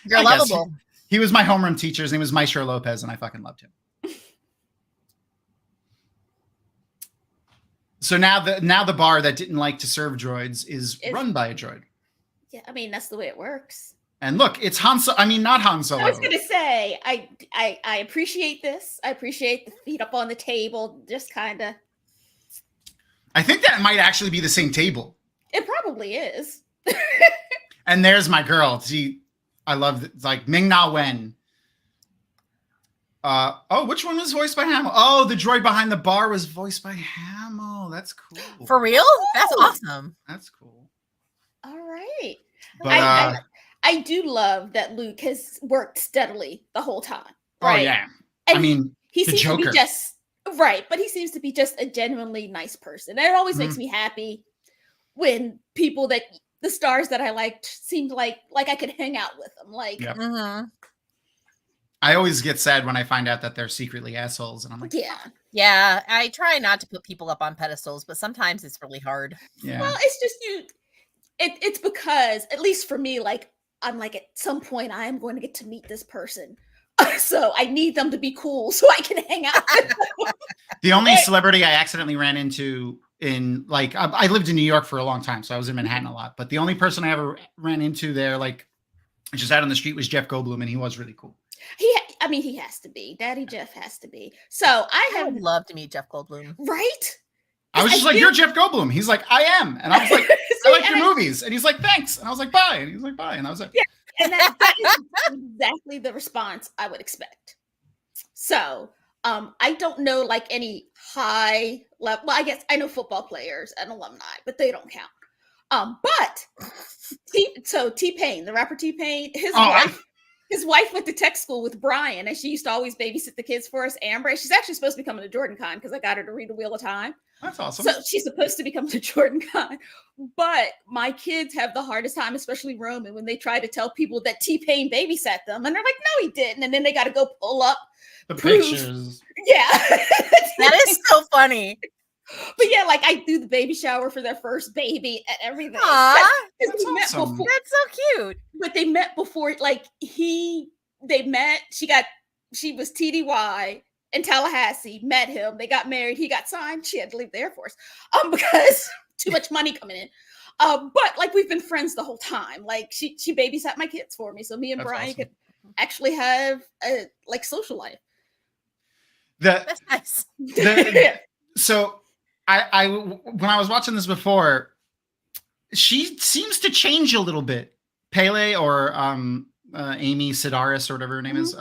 You're lovable. He was my homeroom teacher. His name was Maestro Lopez, and I fucking loved him. So now the bar that didn't like to serve droids is run by a droid. Yeah, I mean that's the way it works. And look, it's Han Solo. I mean, not Han Solo. I was gonna say, I appreciate this. I appreciate the feet up on the table, just kind of. I think that might actually be the same table. It probably is. And there's my girl. I love it. It's like Ming-Na Wen. Which one was voiced by Hamill? Oh, the droid behind the bar was voiced by Hamill. That's cool. For real? That's awesome. That's cool. All right. But I do love that Luke has worked steadily the whole time. Right? Oh yeah. And I mean, he seems to be just right, but he seems to be just a genuinely nice person. And it always makes me happy when people that the stars that I liked seemed like I could hang out with them. Like, I always get sad when I find out that they're secretly assholes, and I'm like, Yeah, I try not to put people up on pedestals, but sometimes it's really hard. yeah. Well, it's just it's because, at least for me, like, I'm like, at some point I am going to get to meet this person. So I need them to be cool so I can hang out with them. The only celebrity I accidentally ran into in, like, I lived in New York for a long time, so I was in Manhattan a lot. But the only person I ever ran into there, like, just out on the street, was Jeff Goldblum, and he was really cool. He has to be. Daddy Jeff has to be. So I would love to meet Jeff Goldblum. Right? I was just like, you're Jeff Goldblum. He's like, I am. And I was like, I like your movies. And he's like, thanks. And I was like, bye. And he's like, bye. And I was like, yeah. And that is exactly the response I would expect. So I don't know, like, any high level. Well, I guess I know football players and alumni, but they don't count. But T-Pain, the rapper T-Pain, his wife went to tech school with Brian, and she used to always babysit the kids for us, Amber. She's actually supposed to be coming to Jordan Con because I got her to read The Wheel of Time. That's awesome. So she's supposed to be coming to Jordan Con. But my kids have the hardest time, especially Roman, when they try to tell people that T-Pain babysat them. And they're like, no, he didn't. And then they got to go pull up the pictures. Yeah. That is so funny. But yeah, like, I do the baby shower for their first baby and everything. Aww, that's awesome. That's so cute. But they met before, like, they met. She was TDY in Tallahassee, met him. They got married. He got signed. She had to leave the Air Force because too much money coming in. But, like, we've been friends the whole time. Like, she babysat my kids for me, so me and That's Brian awesome. could actually have a, like, social life. That's nice. So I when I was watching this before, she seems to change a little bit. Pele, or Amy Sedaris, or whatever her name is.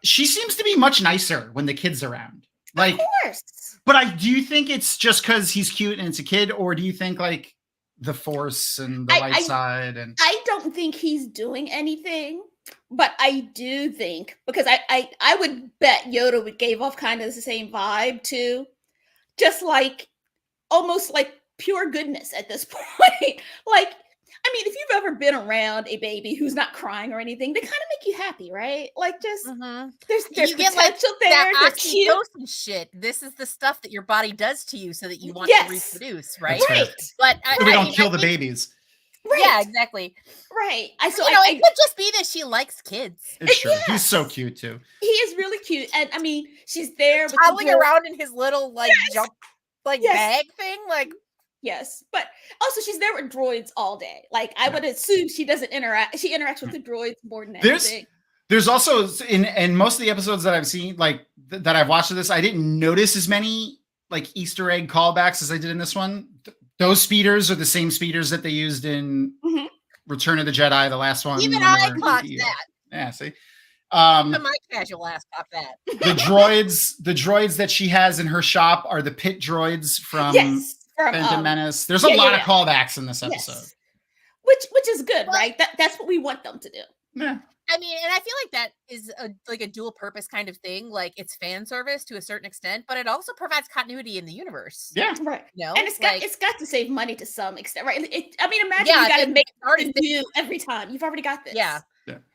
She seems to be much nicer when the kid's around. Like, of course. But do you think it's just because he's cute and it's a kid, or do you think, like, the Force and the light side? And I don't think he's doing anything, but I do think, because I would bet Yoda would gave off kind of the same vibe too, just like almost like pure goodness at this point. Like, I mean, if you've ever been around a baby who's not crying or anything, they kind of make you happy, right? Like, just there's you get, potential like, there. That They're cute. oxytocin shit. This is the stuff that your body does to you so that you want to reproduce, right? Right. But so we don't kill the babies. Right. Yeah, exactly. Right. It could just be that she likes kids. It's true. He's so cute too. He is really cute, and I mean, she's there toddling around in his little, like, jump, like, bag thing, like. Yes, but also she's there with droids all day. Like, I would assume she doesn't interact. She interacts with the droids more than anything. There's also in most of the episodes that I've seen, like that I've watched of this, I didn't notice as many, like, Easter egg callbacks as I did in this one. Those speeders are the same speeders that they used in Return of the Jedi, the last one. Even I caught that. Yeah, see. Even my casual ass caught that. The droids that she has in her shop are the pit droids from Phantom Menace. There's a lot of callbacks in this episode. Yes. Which is good, right? That's what we want them to do. Yeah. I mean, and I feel like that is a dual purpose kind of thing. Like, it's fan service to a certain extent, but it also provides continuity in the universe. Yeah, right. No, and it's got to save money to some extent, right? I mean, imagine you got to make it new every time. You've already got this. Yeah.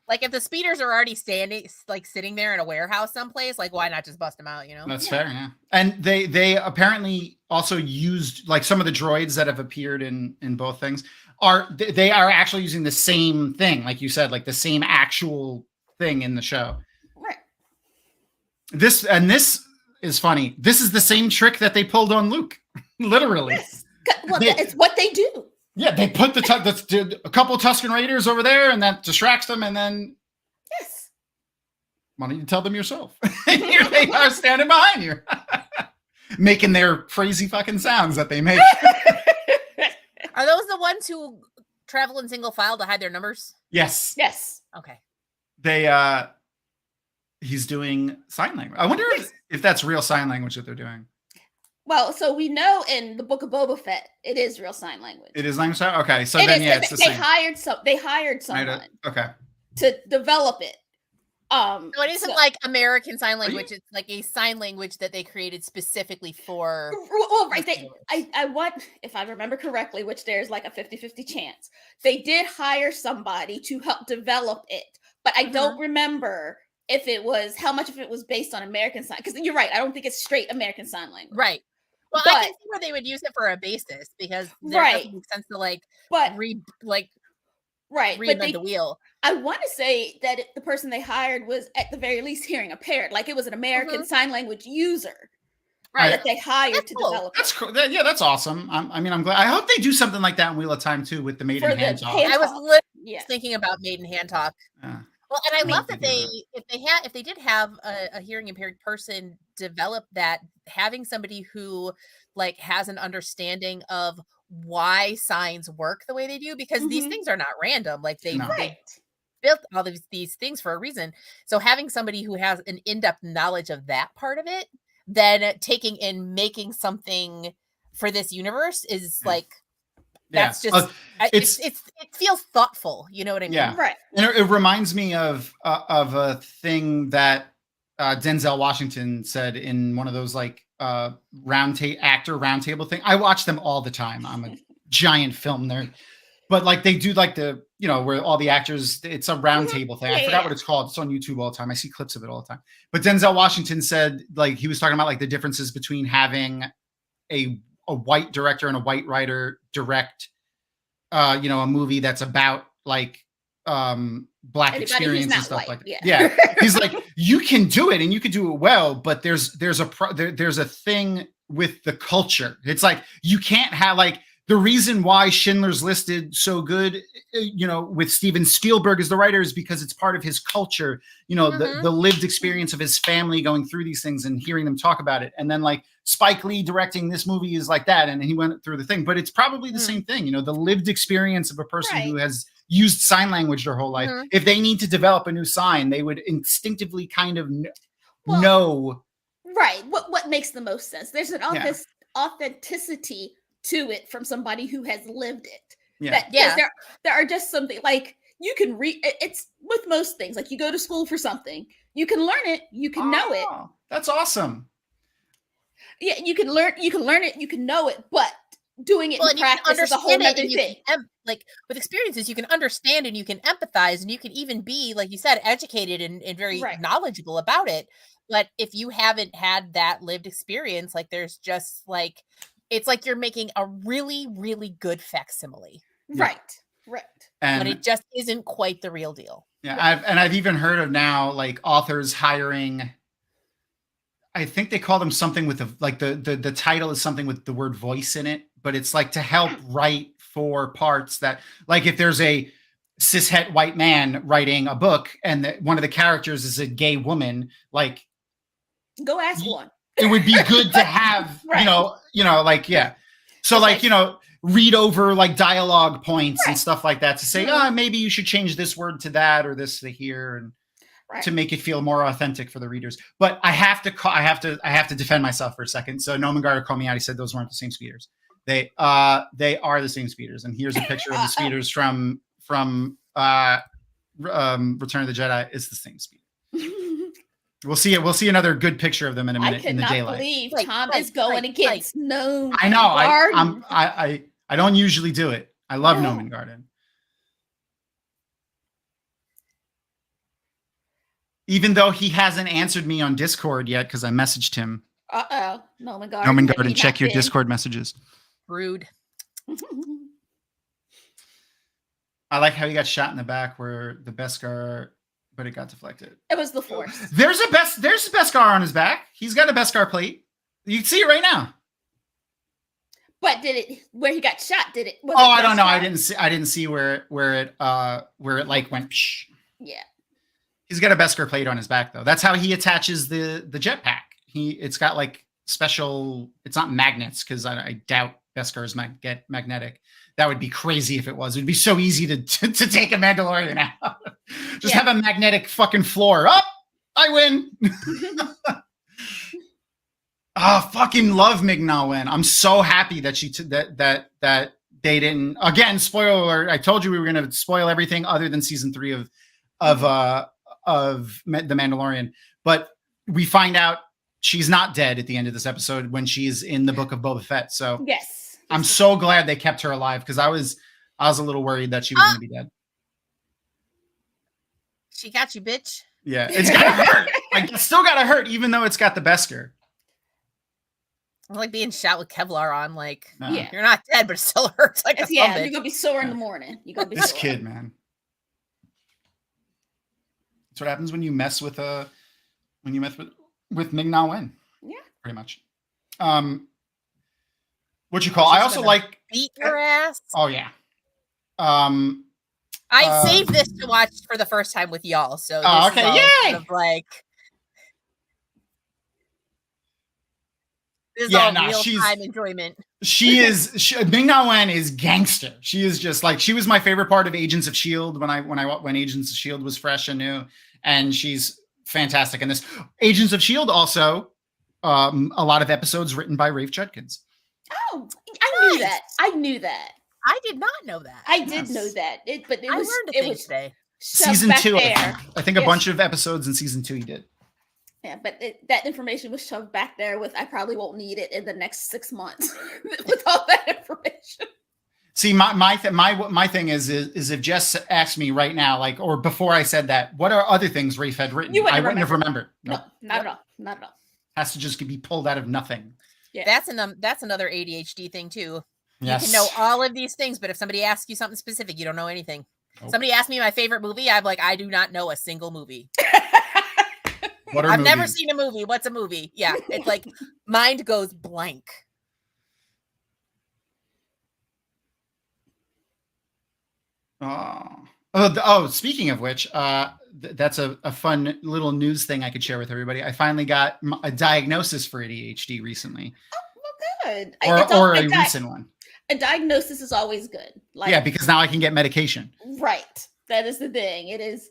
Like, if the speeders are already sitting there in a warehouse someplace, like, why not just bust them out? You know, that's fair. Yeah, and they apparently also used, like, some of the droids that have appeared in both things are actually using the same thing, like you said, like the same actual thing in the show. Right. This is funny. This is the same trick that they pulled on Luke, literally. Yes. Well, it's what they do. Yeah, they put a couple of Tusken Raiders over there, and that distracts them, and then why don't you tell them yourself? Here they are standing behind you, making their crazy fucking sounds that they make. Are those the ones who travel in single file to hide their numbers? Yes. Yes. Okay. He's doing sign language. I wonder if that's real sign language that they're doing. Well, so we know in the Book of Boba Fett, it is real sign language. It is language. Okay, so it's the same. They hired someone. Okay. To develop it. So it isn't like American Sign Language. It's like a sign language that they created specifically for. Well, right. I want, if I remember correctly, which there's like a 50-50 chance, they did hire somebody to help develop it. but I don't remember if it was how much of it was based on American Sign. Because you're right, I don't think it's straight American Sign Language. Right. Well, I can see where they would use it for a basis because there doesn't make sense to reinvent the wheel. I want to say that the person they hired was at the very least hearing impaired, like it was an American Sign Language user. Right, that they hired to develop. That's cool. Yeah, that's awesome. I'm glad. I hope they do something like that in Wheel of Time too, with the Maiden Hand Talk. I was literally thinking about Maiden Hand Talk. Well, and I love that if they did have a hearing impaired person develop that, having somebody who like has an understanding of why signs work the way they do, because these things are not random. Like they built all of these things for a reason. So having somebody who has an in-depth knowledge of that part of it, then taking and making something for this universe is like, that's just it feels thoughtful. You know what I mean? Yeah. Right. And it reminds me of a thing that Denzel Washington said in one of those like actor roundtable thing. I watch them all the time. I'm a giant film nerd. But like they do like the, where all the actors, it's a roundtable thing. I forgot what it's called. It's on YouTube all the time. I see clips of it all the time. But Denzel Washington said, like, he was talking about like the differences between having a white director and a white writer direct, a movie that's about like Black experience and stuff like that. Yeah. He's like, you can do it and you can do it well, but there's a thing with the culture. It's like, you can't have like, the reason why Schindler's List did so good, with Steven Spielberg as the writer is because it's part of his culture, the lived experience of his family going through these things and hearing them talk about it. And then like Spike Lee directing this movie is like that. And he went through the thing, but it's probably the same thing, the lived experience of a person who has used sign language their whole life. If they need to develop a new sign, they would instinctively kind of know. Right. What makes the most sense? There's an authenticity to it from somebody who has lived it. There are just something like you can read. It's with most things, like you go to school for something, you can learn it, you can know it. That's awesome. Yeah, you can learn it, you can know it, but doing it in practice is a whole other thing. Like with experiences, you can understand and you can empathize and you can even be, like you said, educated and very knowledgeable about it. But if you haven't had that lived experience, like there's just like, it's like you're making a really, really good facsimile. Right. But it just isn't quite the real deal. Yeah. I've even heard of now like authors hiring, I think they call them something with the title is something with the word voice in it, but it's like to help write for parts that, like if there's a cishet white man writing a book and one of the characters is a gay woman, like go ask one. It would be good to have, So like, read over like dialogue points and stuff like that to say, maybe you should change this word to that or this to here and to make it feel more authentic for the readers. But I have to defend myself for a second. So Noman Gardner called me out. He said those weren't the same speeders. They are the same speeders. And here's a picture of the speeders from Return of the Jedi. It's the same speeder. We'll see it. We'll see another good picture of them in a minute in the daylight. I cannot believe Tom is going against Noman. I know. I don't usually do it. I love Noman Garden. Even though he hasn't answered me on Discord yet because I messaged him. Noman Garden. Noman Garden, check your Discord messages. Rude. I like how he got shot in the back where the Beskar, but it got deflected. It was the Force. There's a Beskar on his back. He's got a Beskar plate. You can see it right now. But where he got shot? I don't know. I didn't see where it like went. Psh. Yeah. He's got a Beskar plate on his back though. That's how he attaches the jetpack. It's got like special. It's not magnets because I doubt Beskars get magnetic. That would be crazy if it was. It'd be so easy to take a Mandalorian out. Just have a magnetic fucking floor. Oh, I win. Fucking love Ming-Na Wen. I'm so happy that that they didn't. Again, spoiler alert. I told you we were going to spoil everything other than season 3 of The Mandalorian. But we find out she's not dead at the end of this episode when she's in the book of Boba Fett. So yes. I'm so glad they kept her alive because I was a little worried that she was going to be dead. She got you, bitch. Yeah, it's gotta hurt. Like, it's still gotta hurt, even though it's got the Beskar. I like being shot with Kevlar on. Like, Yeah. you're not dead, but it still hurts like a Yeah, bitch. you're gonna be sore in the morning. You're gonna be This sore. kid, man. That's what happens when you mess with with Ming-Na Wen. Yeah. Pretty much. What you call? I also like beat your ass. Oh yeah. I saved this to watch for the first time with y'all. So oh, okay, yay! Kind of like this is Yeah, all nah, real-time enjoyment. Ming-Na Wen is gangster. She is just like, she was my favorite part of Agents of S.H.I.E.L.D. when Agents of S.H.I.E.L.D. was fresh and new, and she's fantastic in this. Agents of S.H.I.E.L.D. also, a lot of episodes written by Rafe Judkins. Oh, I knew that. I knew that. I did not know that. I did know that. I learned a thing today. Season 2, there. I think a bunch of episodes in season 2 he did. Yeah, but that information was shoved back there with, I probably won't need it in the next 6 months with all that information. See, my thing is if Jess asked me right now, like, or before I said that, what are other things Rafe had written? I wouldn't have remembered. No, not at all. Not at all. Has to just be pulled out of nothing. Yeah, that's another ADHD thing too. Yes. You can know all of these things, but if somebody asks you something specific, you don't know anything. Nope. Somebody asked me my favorite movie, I'm like, I do not know a single movie. I've never seen a movie. What's a movie? Yeah, it's like mind goes blank. Oh, speaking of which, that's a fun little news thing I could share with everybody. I finally got a diagnosis for ADHD recently. Oh, well, good. Or a recent one. A diagnosis is always good. Like, yeah, because now I can get medication. Right. That is the thing. It is.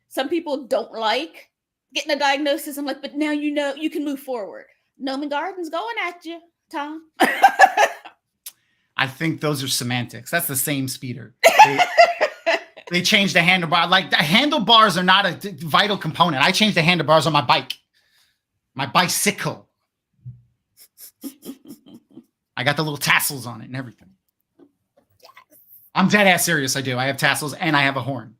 Some people don't like getting a diagnosis. I'm like, but now you know you can move forward. Noman Garden's going at you, Tom. I think those are semantics. That's the same speeder. They changed the handlebar. Like, the handlebars are not a vital component. I changed the handlebars on my bike. My bicycle. I got the little tassels on it and everything. I'm dead ass serious. I do. I have tassels and I have a horn.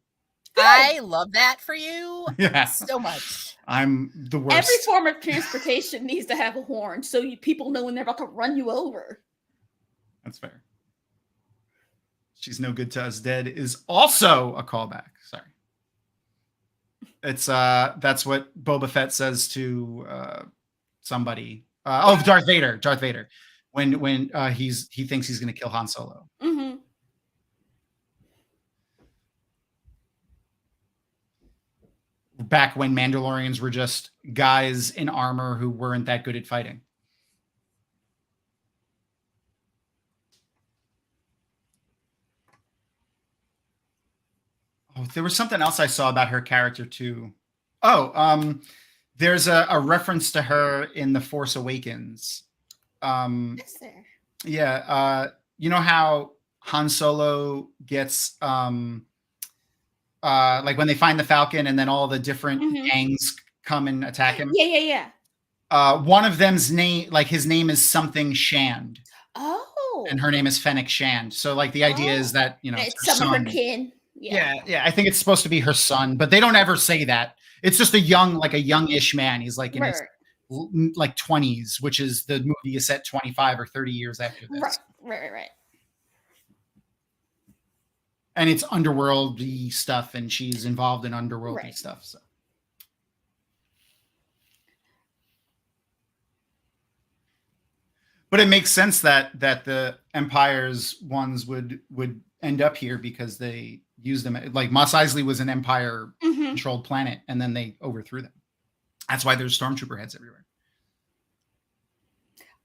I love that for you. Yeah. So much. I'm the worst. Every form of transportation needs to have a horn so people know when they're about to run you over. That's fair. She's no good to us dead is also a callback. Sorry. It's that's what Boba Fett says to somebody. Darth Vader. Darth Vader. When he thinks he's gonna kill Han Solo. Mm-hmm. Back when Mandalorians were just guys in armor who weren't that good at fighting. Oh, there was something else I saw about her character too. There's a reference to her in The Force Awakens. Is there? Yeah, you know how Han Solo gets like when they find the Falcon and then all the different gangs come and attack him. Yeah. One of them's name, like his name is something Shand. Oh. And her name is Fennec Shand. So like the idea is that, you know, it's some of her kin. Yeah. I think it's supposed to be her son, but they don't ever say that. It's just a youngish man. He's like in his like 20s, which is the movie is set 25 or 30 years after this. Right. And it's underworldy stuff, and she's involved in underworldy stuff. So, but it makes sense that the Empire's ones would end up here because they used them. Like Mos Eisley was an Empire controlled planet, and then they overthrew them. That's why there's stormtrooper heads everywhere.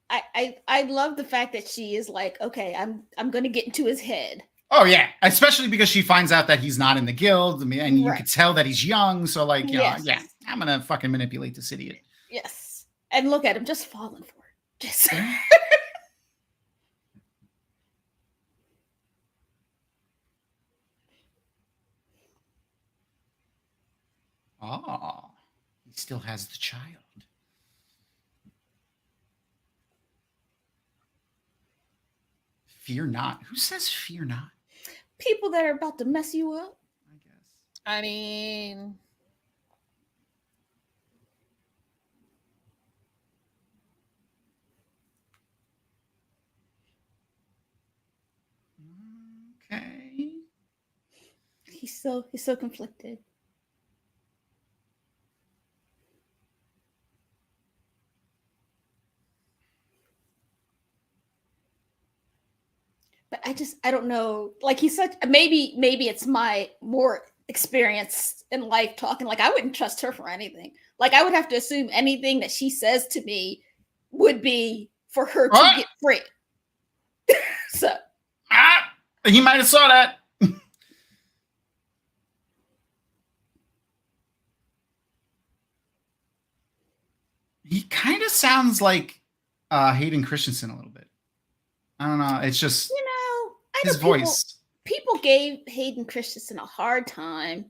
I love the fact that she is like, okay, I'm going to get into his head. Oh yeah, especially because she finds out that he's not in the guild. I mean, and you could tell that he's young. So like, you know, yeah, I'm gonna fucking manipulate this idiot. Yes, and look at him, just falling for it. Just. Oh, he still has the child. Fear not. Who says fear not? People that are about to mess you up. I guess. I mean, Okay. He's so conflicted. But I don't know. Like he's such maybe it's my more experience in life talking. Like I wouldn't trust her for anything. Like I would have to assume anything that she says to me would be for her to get free. So he might have saw that. He kind of sounds like Hayden Christensen a little bit. I don't know. It's just his voice. People gave Hayden Christensen a hard time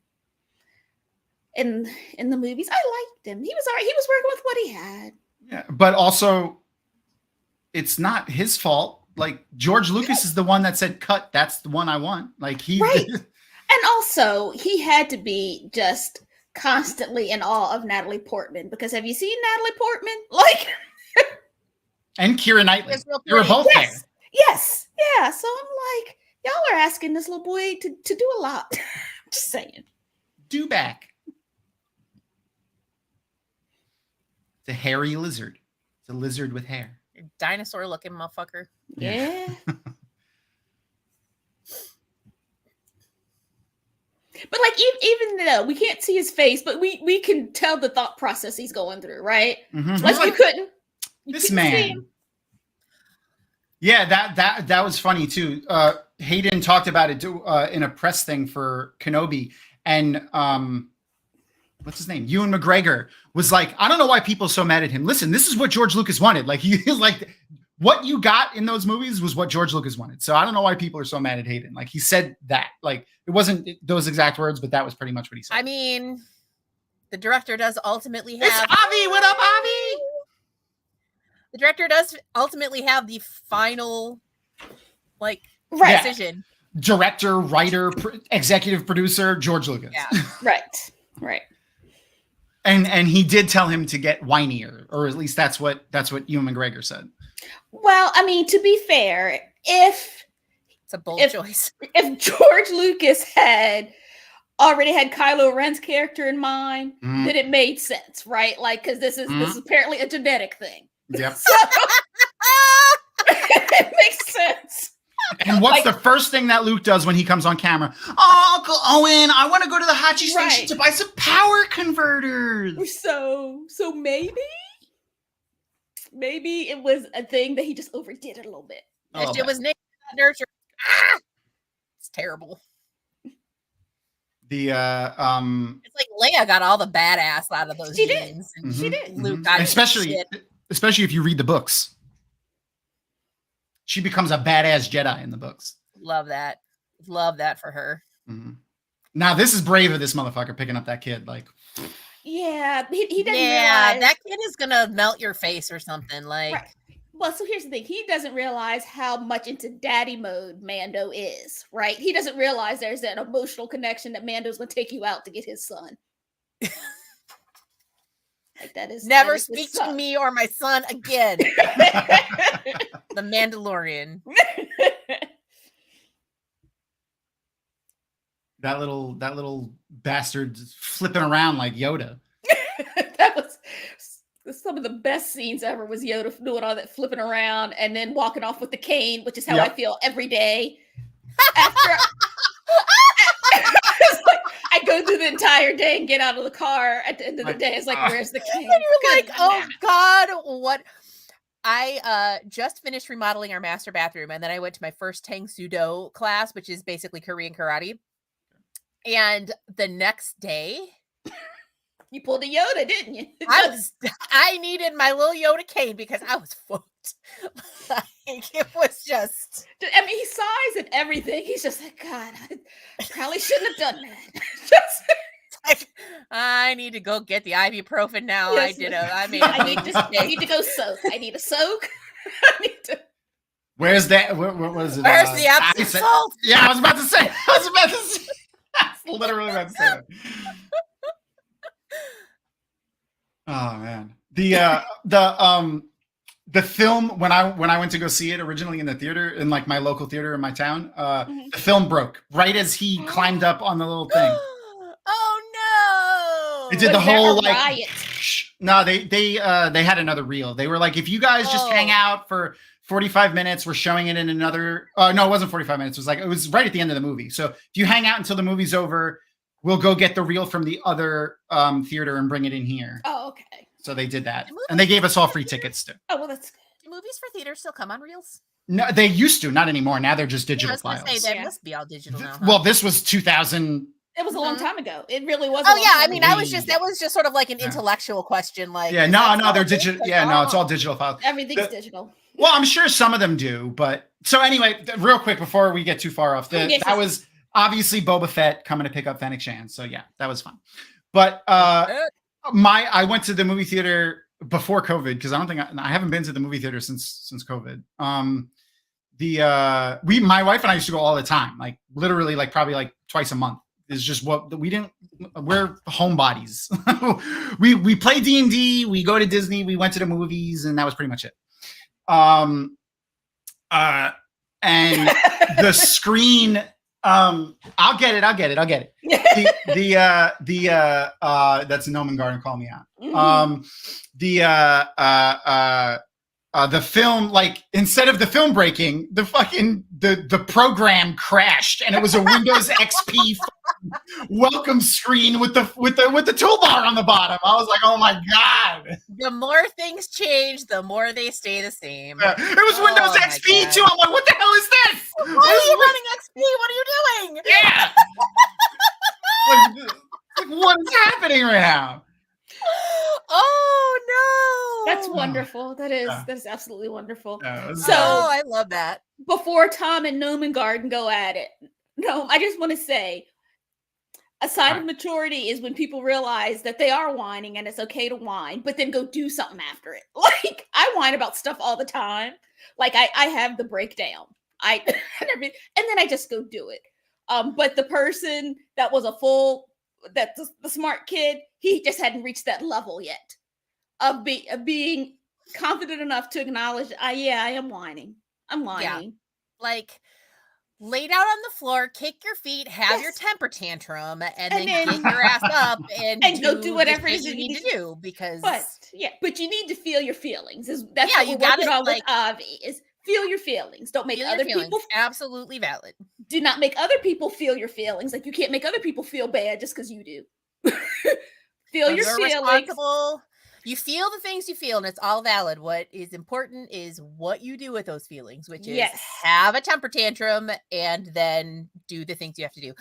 in the movies. I liked him. He was all right. He was working with what he had. Yeah, but also, it's not his fault. Like George Lucas is the one that said, "Cut. That's the one I want." Like he. Right. And also, he had to be just constantly in awe of Natalie Portman, because have you seen Natalie Portman? Like, and Keira Knightley. They were both there. Yes. Yeah. So I'm like, y'all are asking this little boy to do a lot. Just saying. Do back. It's a hairy lizard. It's a lizard with hair. Dinosaur looking motherfucker. Yeah. But like even though we can't see his face, but we can tell the thought process he's going through, right? Mm-hmm. Like you couldn't. This man. Yeah, that was funny too. Hayden talked about it in a press thing for Kenobi, and what's his name? Ewan McGregor was like, I don't know why people are so mad at him. Listen, this is what George Lucas wanted. Like he is like, what you got in those movies was what George Lucas wanted. So I don't know why people are so mad at Hayden. Like he said that. Like it wasn't those exact words, but that was pretty much what he said. I mean, the director does ultimately have. It's Avi. What up, Avi? The director does ultimately have the final, decision. Director, writer, executive producer, George Lucas. Yeah. Right. And he did tell him to get whinier, or at least that's what Ewan McGregor said. Well, I mean, to be fair, it's a bold choice. If George Lucas had already had Kylo Ren's character in mind, then it made sense, right? Like, because this is apparently a genetic thing. Yep. So, it makes sense. And what's the first thing that Luke does when he comes on camera? Oh, Uncle Owen, I want to go to the Hachi station to buy some power converters. So maybe it was a thing that he just overdid it a little bit. It was named nurture. It's terrible. The it's like Leia got all the badass out of those genes. And she did. Luke got especially if you read the books. She becomes a badass Jedi in the books. Love that for her. Mm-hmm. Now this is brave of this motherfucker picking up that kid. Like, yeah, he doesn't. Yeah, realize... that kid is gonna melt your face or something. Like, right. Well, so here's the thing: he doesn't realize how much into daddy mode Mando is. Right? He doesn't realize there's that emotional connection that Mando's gonna take you out to get his son. Like never speak to me or my son again. The Mandalorian. That little bastard flipping around like Yoda. That was some of the best scenes ever. Was Yoda doing all that flipping around and then walking off with the cane, which is how I feel every day. After I go through the entire day and get out of the car at the end of the day. It's like, where's the cane? And you're like, oh God, what? I just finished remodeling our master bathroom, and then I went to my first Tang Sudo class, which is basically Korean karate. And the next day, you pulled a Yoda, didn't you? I needed my little Yoda cane because I was fucked. Like, it was just. I mean, he sighs and everything. He's just like, God, I probably shouldn't have done that. Like, I need to go get the ibuprofen now. Yes. I need to go soak. I need a soak. I need to. Where's that? What was it? Where's the Epsom salt? Yeah, I was about to say. I was literally about to say that. Oh man, the film when I went to go see it originally in the theater in like my local theater in my town, the film broke right as he climbed up on the little thing. Oh no! They did the whole like riot? No, they had another reel. They were like, if you guys just hang out for 45 minutes, we're showing it in another. No, it wasn't 45 minutes. It was right at the end of the movie. So if you hang out until the movie's over, we'll go get the reel from the other theater and bring it in here. Oh, okay. So they did that, and they gave us all free tickets too. Oh, well, that's good. Do movies for theaters still come on reels? No, they used to, not anymore. Now they're just digital I was gonna files. say that must be all digital now. Huh? Well, this was 2000. It was a long time ago. It really was. Oh yeah, I mean, that was just sort of like an intellectual question. Like, no, they're digital. Yeah, no, it's all digital files. Everything's digital. Well, I'm sure some of them do, but so anyway, real quick before we get too far off, that was obviously Boba Fett coming to pick up Fennec Shand. So yeah, that was fun. But I went to the movie theater before COVID because I haven't been to the movie theater since COVID. My wife and I used to go all the time, like literally, like probably like twice a month. Is just what we're homebodies. we play D&D, we go to Disney, we went to the movies, and that was pretty much it. And the screen, I'll get it. That's Noman Garden, call me out. The film, like instead of the film breaking, the program crashed, and it was a Windows XP welcome screen with the toolbar on the bottom. I was like, oh my god! The more things change, the more they stay the same. It was Windows XP too. I'm like, what the hell is this? Why are you running XP? What are you doing? Yeah. What is happening right now? Oh no! That's wonderful. That is absolutely wonderful. So I love that. Before Tom and Noman Garden go at it, I just want to say, a sign of maturity is when people realize that they are whining and it's okay to whine, but then go do something after it. Like I whine about stuff all the time. Like I have the breakdown. And then I just go do it. But the person that was the smart kid, he just hadn't reached that level yet of being confident enough to acknowledge, I am whining. I'm whining. Yeah. Like, lay down on the floor, kick your feet, have your temper tantrum, and then get your ass up and go do whatever it is you need to do. Because, but you need to feel your feelings. That's what we're working on with Avi. Is feel your feelings. Don't make other people absolutely valid. Do not make other people feel your feelings. Like you can't make other people feel bad just because you do. Feel your feelings. You feel the things you feel, and it's all valid. What is important is what you do with those feelings, which is have a temper tantrum and then do the things you have to do.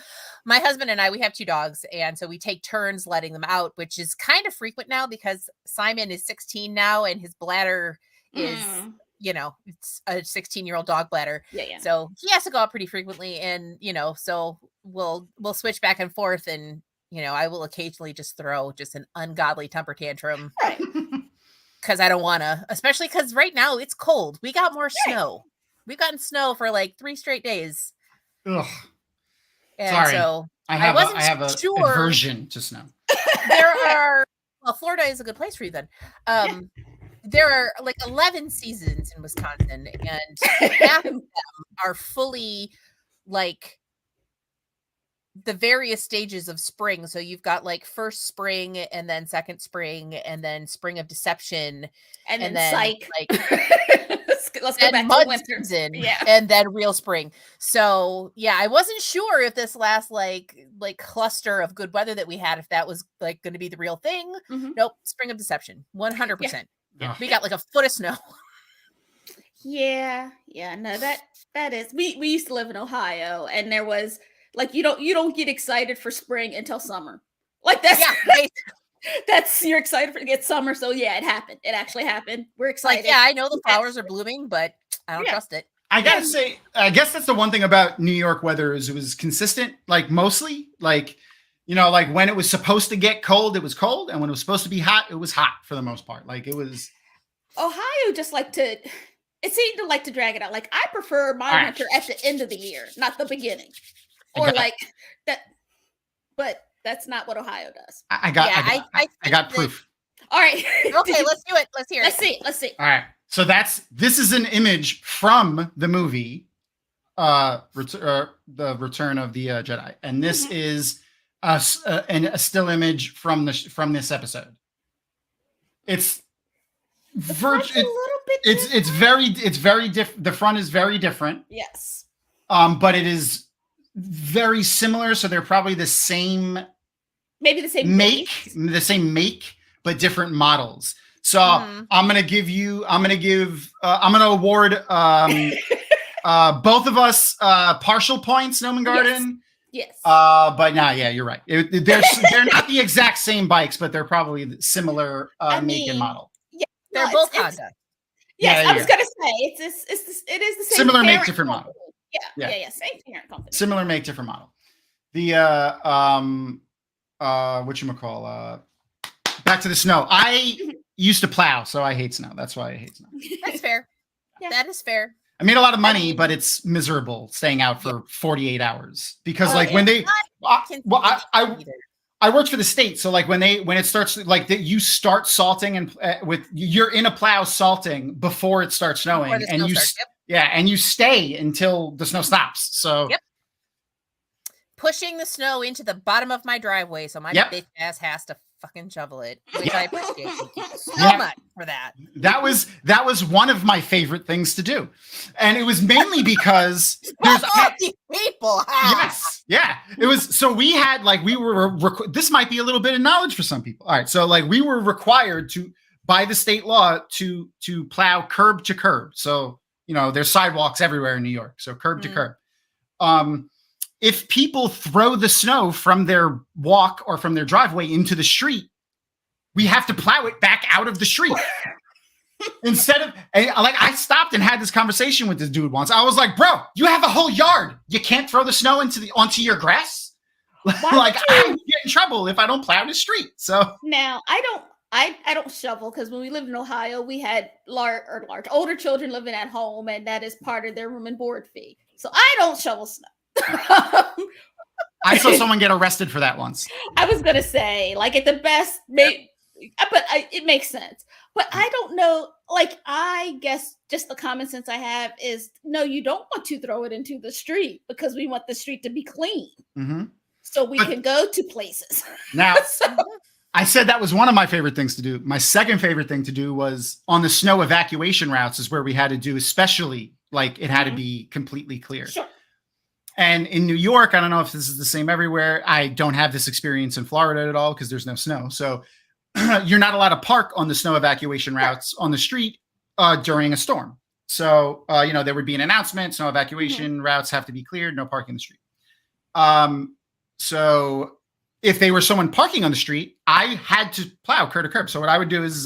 My husband and I, we have 2 dogs, and so we take turns letting them out, which is kind of frequent now because Simon is 16 now, and his bladder is, it's a 16-year-old dog bladder. Yeah. So he has to go out pretty frequently, and so we'll switch back and forth, and I will occasionally just throw just an ungodly temper tantrum. Right. Because I don't want to, especially because right now it's cold. We got more snow. We've gotten snow for like 3 straight days. Ugh. And sorry. So I have a aversion to snow. Florida is a good place for you then. There are like 11 seasons in Wisconsin, and half of them are fully like the various stages of spring. So you've got like first spring, and then second spring, and then spring of deception, and then psych. Let's go back to winter season, and then real spring. So I wasn't sure if this last like cluster of good weather that we had, if that was like going to be the real thing. Mm-hmm. Nope, spring of deception, 100%. Yeah. We got like a foot of snow. No, that is. We used to live in Ohio, and there was. Like you don't get excited for spring until summer. Like that's that's you're excited for it's summer. So it happened. It actually happened. We're excited. Like, I know the flowers are blooming, but I don't trust it. I gotta say, I guess that's the one thing about New York weather is it was consistent. Like mostly, like like when it was supposed to get cold, it was cold, and when it was supposed to be hot, it was hot for the most part. Like it was. Ohio just it seemed to like to drag it out. Like I prefer my winter at the end of the year, not the beginning. Or like that, but that's not what Ohio does. I got proof. All right. Okay, let's do it. Let's hear it. Let's see. All right. So this is an image from the movie, the Return of the Jedi, and this is a still image from this episode. It's a little bit. It's very different. The front is very different. Yes. But it is very similar. So they're probably the same. Maybe the same make, but different models. So I'm gonna award both of us partial points, Nomen Garden. Yes. But yeah, you're right. They're not the exact same bikes, but they're probably similar make and model. Yeah, they're both Honda. Yes, I was gonna say it is the same. Similar make, different model. Yeah. Same parent company. Similar make, different model. The whatchamacall, back to the snow. I used to plow, so I hate snow. That's why I hate snow. That's fair. Yeah. That is fair. I made a lot of money, but it's miserable staying out for 48 hours because when they, I worked for the state. So like when it starts, like you start salting and you're in a plow salting before it starts snowing and you stay until the snow stops. So pushing the snow into the bottom of my driveway. So my bitch ass has to fucking shovel it, which I appreciate. Thank you so much for that. That was one of my favorite things to do, and it was mainly because there's people. Yes, yeah. It was so we had this might be a little bit of knowledge for some people. All right, so we were required to by the state law to plow curb to curb. So there's sidewalks everywhere in New York, so curb to curb. If people throw the snow from their walk or from their driveway into the street, we have to plow it back out of the street. Instead of, I stopped and had this conversation with this dude once. I was like, bro, you have a whole yard. You can't throw the snow onto your grass? I get in trouble if I don't plow the street. So now I don't shovel because when we lived in Ohio, we had older children living at home, and that is part of their room and board fee. So I don't shovel snow. I saw someone get arrested for that once. I was gonna say, at the best, it makes sense. But I don't know. I guess just the common sense I have is no, you don't want to throw it into the street because we want the street to be clean, so we can go to places. Now, I said that was one of my favorite things to do. My second favorite thing to do was on the snow evacuation routes, is where we had to do, especially it had to be completely clear. Sure. And in New York, I don't know if this is the same everywhere. I don't have this experience in Florida at all because there's no snow. So you're not allowed to park on the snow evacuation routes on the street during a storm. So, there would be an announcement, snow evacuation routes have to be cleared, no parking in the street. So if they were someone parking on the street, I had to plow curb to curb. So what I would do is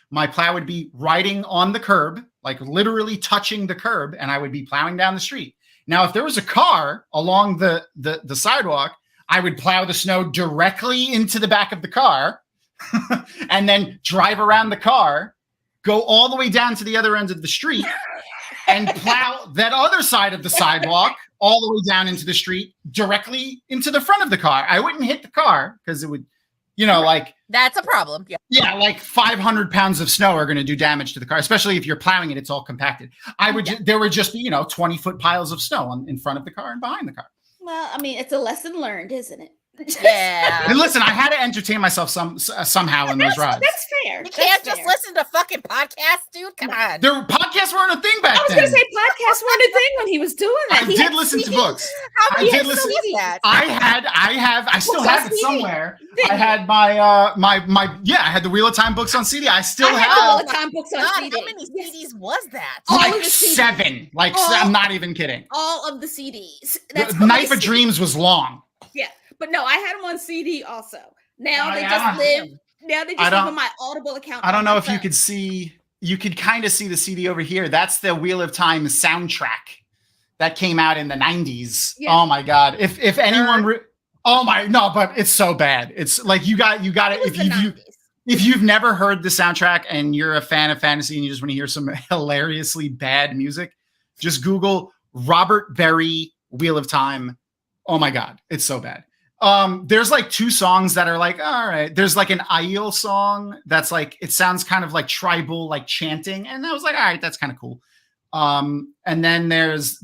my plow would be riding on the curb, literally touching the curb, and I would be plowing down the street. Now, if there was a car along the sidewalk, I would plow the snow directly into the back of the car and then drive around the car, go all the way down to the other end of the street and plow that other side of the sidewalk all the way down into the street directly into the front of the car. I wouldn't hit the car because it would, that's a problem. Yeah, 500 pounds of snow are going to do damage to the car, especially if you're plowing it. It's all compacted. There would just be 20-foot piles of snow in front of the car and behind the car. Well, I mean, it's a lesson learned, isn't it? Yeah. And listen, I had to entertain myself somehow in those rides. That's fair. You can't just listen to fucking podcasts, dude. Come on. Podcasts weren't a thing back then. I was going to say podcasts weren't a thing when he was doing that. I did listen to books. I did listen to that. I still have it somewhere. I had I had the Wheel of Time books on CD. I still have the Wheel of Time books on CD. How many CDs was that? Like 7. I'm not even kidding. All of the CDs. Knife of Dreams was long. Yeah. But no, I had them on CD also. Now they just live on my Audible account. I don't know if you could see. You could kind of see the CD over here. That's the Wheel of Time soundtrack that came out in the 90s. Yeah. Oh my God! If anyone, but it's so bad. It's you got it. If you've never heard the soundtrack and you're a fan of fantasy and you just want to hear some hilariously bad music, just Google Robert Berry Wheel of Time. Oh my God, it's so bad. There's like 2 songs that are like, all right. There's like an Aiel song that's like, it sounds kind of like tribal, like chanting. And I was like, all right, that's kind of cool. And then there's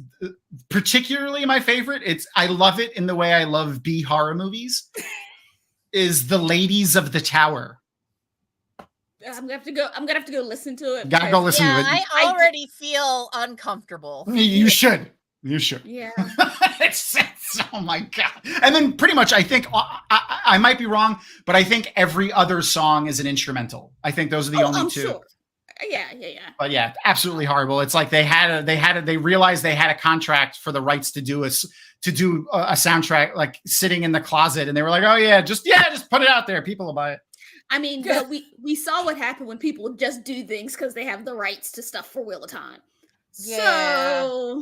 particularly my favorite. I love it in the way I love B horror movies is The Ladies of the Tower. I'm gonna have to go listen to it. Gotta go listen to it. I already feel uncomfortable. You should. Yeah. it's, oh my God. And then pretty much, I think I might be wrong, but I think every other song is an instrumental. I think those are the only 2. Sure. Yeah. But yeah, absolutely horrible. It's like they realized they had a contract for the rights to do a soundtrack, like sitting in the closet, and they were like, oh yeah, just put it out there. People will buy it. I mean, but we saw what happened when people just do things because they have the rights to stuff for Wheel of Time. Yeah. So,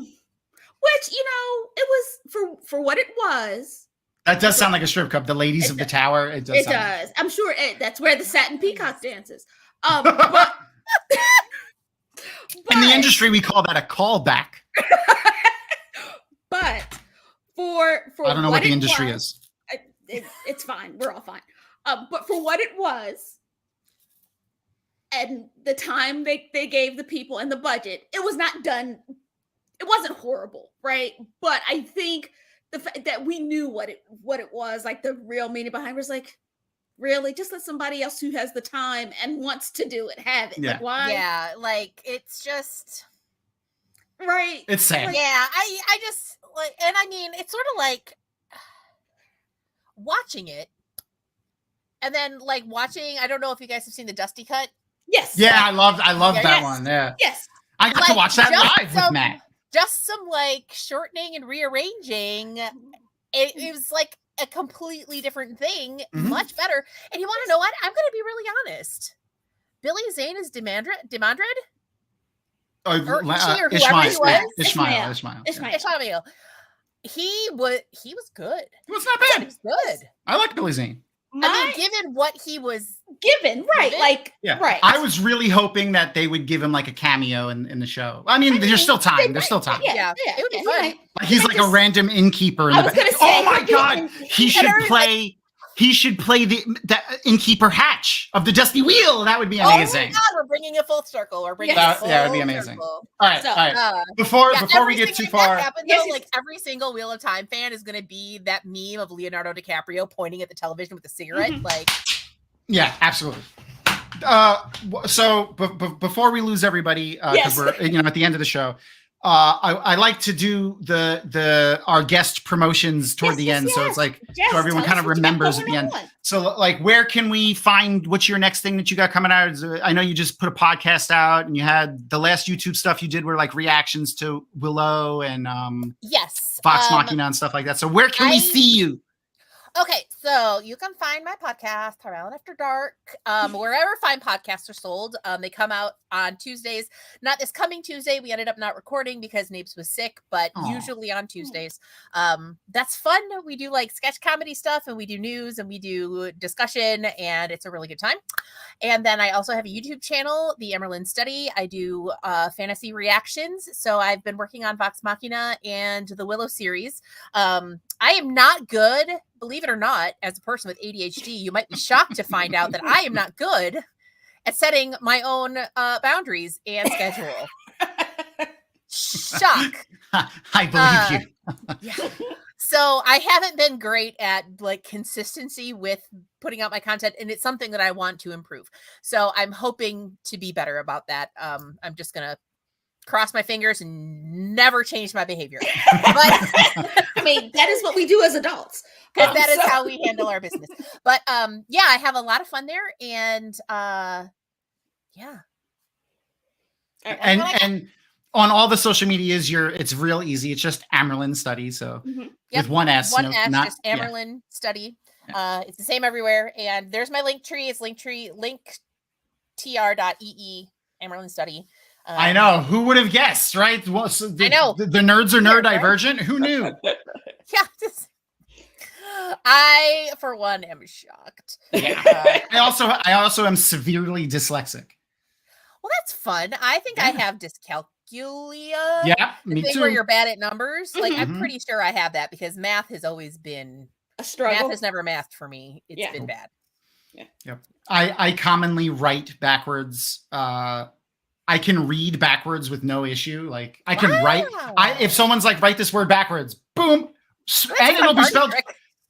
which, it was for what it was. That does sound like a strip club. The Ladies of the Tower. It does. I'm sure that's where the satin peacock dances. But in the industry, we call that a callback. But for I don't know what the industry is. It's fine. We're all fine. But for what it was, and the time they gave the people and the budget, it was not done. It wasn't horrible, right? But I think the fact that we knew what it was, like the real meaning behind it was like, really, just let somebody else who has the time and wants to do it have it. Yeah. Like, why? Yeah, like it's just right. It's sad. Yeah, I just like, and I mean, it's sort of like watching it, and then like watching. I don't know if you guys have seen the Dusty Cut. Yes. Yeah, I love that one. Yeah. Yes. I got to watch that live with Matt. Just some like shortening and rearranging. It was like a completely different thing, much better. And you want to know what? I'm going to be really honest. Billy Zane is Demandred? Or Ishmael. He was good. It was not bad. He was good. I like Billy Zane. I mean, given what he was given, right? Like, right. I was really hoping that they would give him like a cameo in the show. I mean, there's still time. There's still time. Yeah. It would be fun. Right. Like he's like a random innkeeper. In oh my God! He should play. He should play the innkeeper Hatch of the Dusty Wheel. That would be amazing. Oh my God, we're bringing it full circle. We're bringing it would be amazing. Circle. All right. Before we get too far, like every single Wheel of Time fan is going to be that meme of Leonardo DiCaprio pointing at the television with a cigarette. Like, yeah, absolutely. So before we lose everybody, because we're at the end of the show. I like to do our guest promotions toward the end, so it's like so everyone kind of remembers at the end. So like, where can we find what's your next thing that you got coming out? I know you just put a podcast out, and you had the last YouTube stuff you did were like reactions to Willow and Vox Machina and stuff like that. So where can we see you? Okay, so you can find my podcast, Around After Dark, wherever fine podcasts are sold. They come out on Tuesdays. Not this coming Tuesday. We ended up not recording because Napes was sick, but usually on Tuesdays. That's fun. We do like sketch comedy stuff, and we do news, and we do discussion, and it's a really good time. And then I also have a YouTube channel, The Emerlin Study. I do fantasy reactions. So I've been working on Vox Machina and the Willow series. I am not good, believe it or not, as a person with ADHD, you might be shocked to find out that I am not good at setting my own boundaries and schedule. Shock. I believe you. Yeah. So I haven't been great at like consistency with putting out my content, and it's something that I want to improve. So I'm hoping to be better about that. I'm just going to cross my fingers and never change my behavior. But I mean, that is what we do as adults. Because that is how we handle our business. But yeah, I have a lot of fun there, and yeah. And on all the social medias, it's real easy. It's just Amerlin Study. So with one S, just Amerlin Study. It's the same everywhere. And there's my link tree. It's linktr.ee Amerlin Study. I know. Who would have guessed, right? Well, so I know. The nerds are neurodivergent. Right? Who knew? Yeah. I, for one, am shocked. Yeah. I also am severely dyslexic. Well, that's fun. I think I have dyscalculia. Yeah, me the thing too. Where you're bad at numbers. Like, I'm pretty sure I have that because math has always been a struggle. Math has never mathed for me. It's been bad. Yeah. Yep. I commonly write backwards. I can read backwards with no issue. Like I can write. If someone's like, write this word backwards, boom, and it'll be spelled.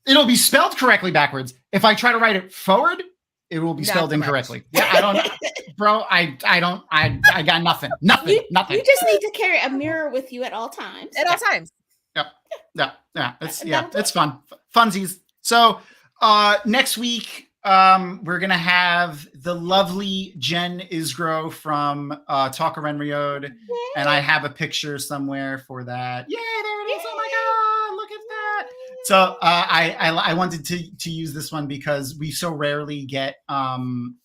It'll be spelled correctly backwards. If I try to write it forward, it will be spelled incorrectly. Yeah, I don't, bro. I got nothing. Nothing. You just need to carry a mirror with you at all times. At all times. Yep. Yeah. It's fun. Funsies. So next week. We're gonna have the lovely Jen Isgro from Talk a Renriode, and I have a picture somewhere for that. Yeah, there it is. Oh my god, look at that. So I wanted to use this one because we so rarely get aliens.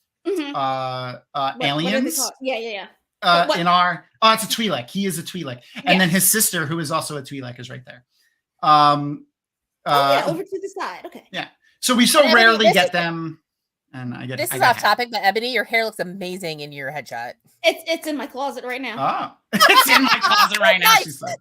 Yeah. In our it's a Twi'lek. He is a Twi'lek, and then his sister, who is also a Twi'lek, is right there. Over to the side. Okay. Yeah. So we so rarely get them, and I get. This is off topic, but Ebony, your hair looks amazing in your headshot. It's in my closet right now. Oh, it's in my closet right now. She said.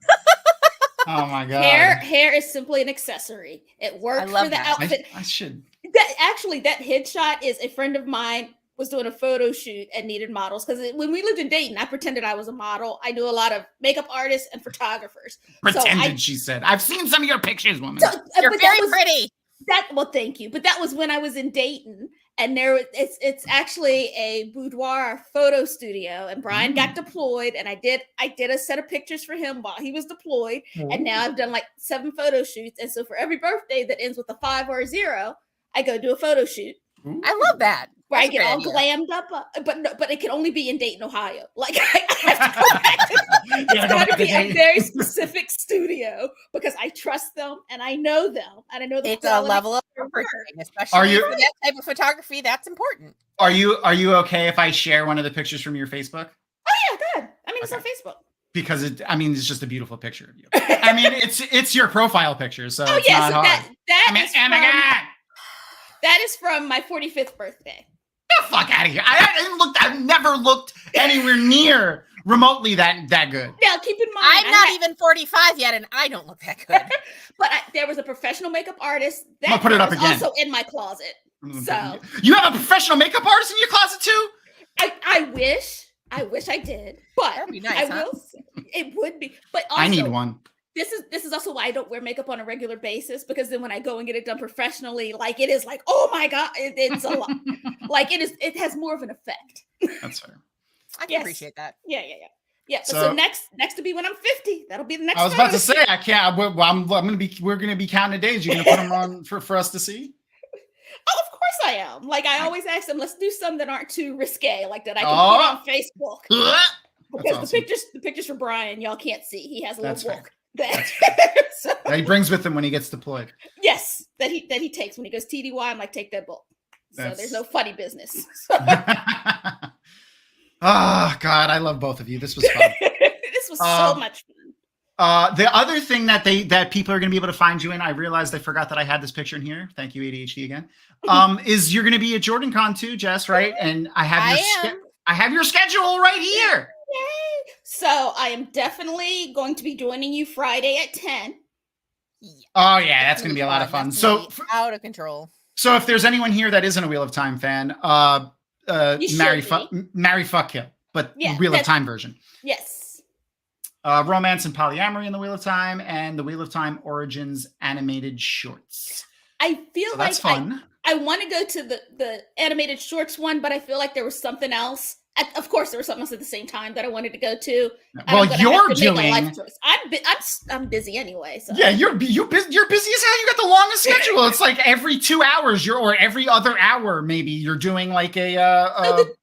Oh my god. Hair is simply an accessory. It worked for the outfit. I should. That headshot is a friend of mine was doing a photo shoot and needed models because when we lived in Dayton, I pretended I was a model. I knew a lot of makeup artists and photographers. Pretended, she said. I've seen some of your pictures, woman. You're very pretty. Well, thank you. But that was when I was in Dayton, and it's actually a boudoir photo studio. And Brian got deployed, and I did a set of pictures for him while he was deployed. And now I've done like 7 photo shoots. And so for every birthday that ends with a 5 or a 0, I go do a photo shoot. I love that. Where I get all glammed up, but it can only be in Dayton, Ohio. Like I have to go back it's got to be a very specific studio because I trust them and I know them and I know the it's a level of comfort, especially for that type of photography. That's important. Are you okay if I share one of the pictures from your Facebook? Oh yeah, good. I mean, it's on Facebook. Because it's just a beautiful picture of you. I mean, it's your profile picture, so it's not hard. That is from my 45th birthday. Get the fuck out of here! I've never looked anywhere near remotely that good. Now, keep in mind, I'm not even 45 yet, and I don't look that good. But there was a professional makeup artist that I'll put it up again. Also in my closet. So you have a professional makeup artist in your closet too? I wish I did, but that'd be nice, it would be. But also, I need one. This is also why I don't wear makeup on a regular basis, because then when I go and get it done professionally, like it is like, oh my god, it's a lot. Like it has more of an effect. That's fair. I can appreciate that. Yeah. So next to be when I'm 50, that'll be the next. I was about to say I can't. We're gonna be counting the days. You're gonna put them on for us to see. Oh, of course I am. Like I always ask them, let's do some that aren't too risque, like that I can put on Facebook. Because awesome. the pictures for Brian, y'all can't see. He has a little book that he brings with him when he gets deployed. Yes, that he takes when he goes TDY. I'm like, take that book. So there's no funny business. Oh God, I love both of you. This was fun. This was so much fun. The other thing that people are going to be able to find you in, I realized I forgot that I had this picture in here. Thank you, ADHD again. Is you're going to be at JordanCon too, Jess, right? And I have your schedule right here. Yay! So I am definitely going to be joining you Friday at 10. Oh yeah, that's going to be a lot of fun. So out of control. So if there's anyone here that isn't a Wheel of Time fan, marry, fuck, kill, but Wheel of Time version. Yes. Romance and polyamory in the Wheel of Time, and the Wheel of Time Origins animated shorts. I feel like that's fun. I want to go to the animated shorts one, but I feel like there was something else. Of course, there was something else at the same time that I wanted to go to. Well, you're doing. I'm busy anyway. So. Yeah, you're busy as hell. You got the longest schedule. It's like every 2 hours, or every other hour, maybe you're doing like a.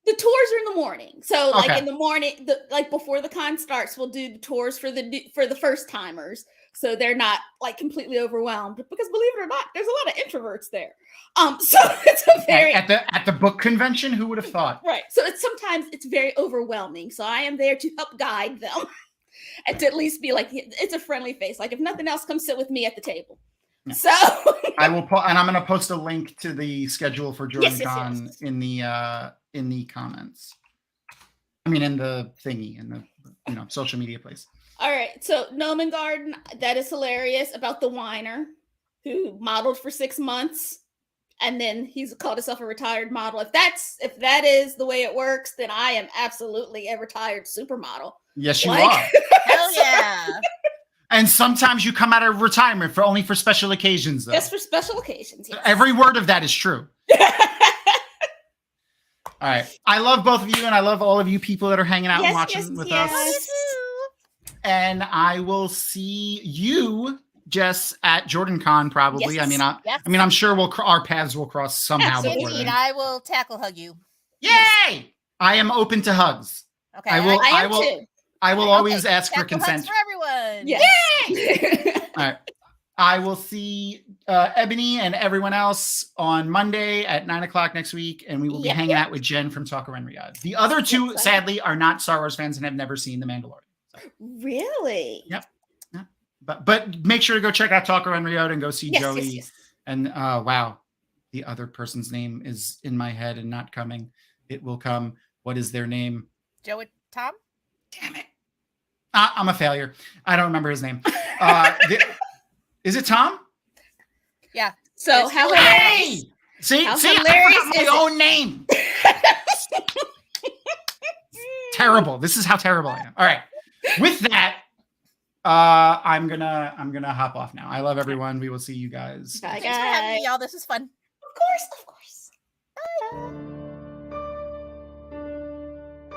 The tours are in the morning. So like in the morning, like before the con starts, we'll do the tours for the first timers, so they're not like completely overwhelmed. Because believe it or not, there's a lot of introverts there. So it's a very at the book convention. Who would have thought? Right. So sometimes it's very overwhelming. So I am there to help guide them, and to at least be like, it's a friendly face. Like if nothing else, come sit with me at the table. Yeah. So I will and I'm going to post a link to the schedule for JordanCon in the comments. I mean, in the thingy, in the social media place. All right. So Gnomon Garden, that is hilarious about the whiner. who modeled for 6 months, and then he's called himself a retired model. If that is the way it works, then I am absolutely a retired supermodel. Yes, you Like- are. Hell yeah. And sometimes you come out of retirement for only for special occasions, though. Just for special occasions. Yes. Every word of that is true. All right. I love both of you, and I love all of you people that are hanging out and Yes, watching yes, with yes. us. And I will see you, Jess, at JordanCon probably. Yes. Yes. I'm sure our paths will cross somehow Absolutely. before Indeed, then. I will tackle hug you. Yay! I am open to hugs. Okay. I will. I am will. too. I will Okay, always ask for tackle hugs consent. for everyone. Yes. All right. I will see Ebony and everyone else on Monday at 9:00 next week, and we will be Yep, hanging out with Jen from Talker and Riyadh. The other two, Yes, sadly, are not Star Wars fans and have never seen The Mandalorian. Really? Yep. But make sure to go check out Talker and Riyadh and go see Yes, Joey. yes, yes. And wow, the other person's name is in my head and not coming. It will come. What is their name? Joe and Tom? Damn it. I'm a failure. I don't remember his name. Is it Tom? Yeah. So Yes. how Hey! hilarious. See, How I hilarious forgot my is own name. Terrible. This is how terrible I am. All right. With that, I'm gonna hop off now. I love everyone. We will see you guys. Bye, Thanks for having guys. me, y'all. This was fun. Of course, of course. Bye.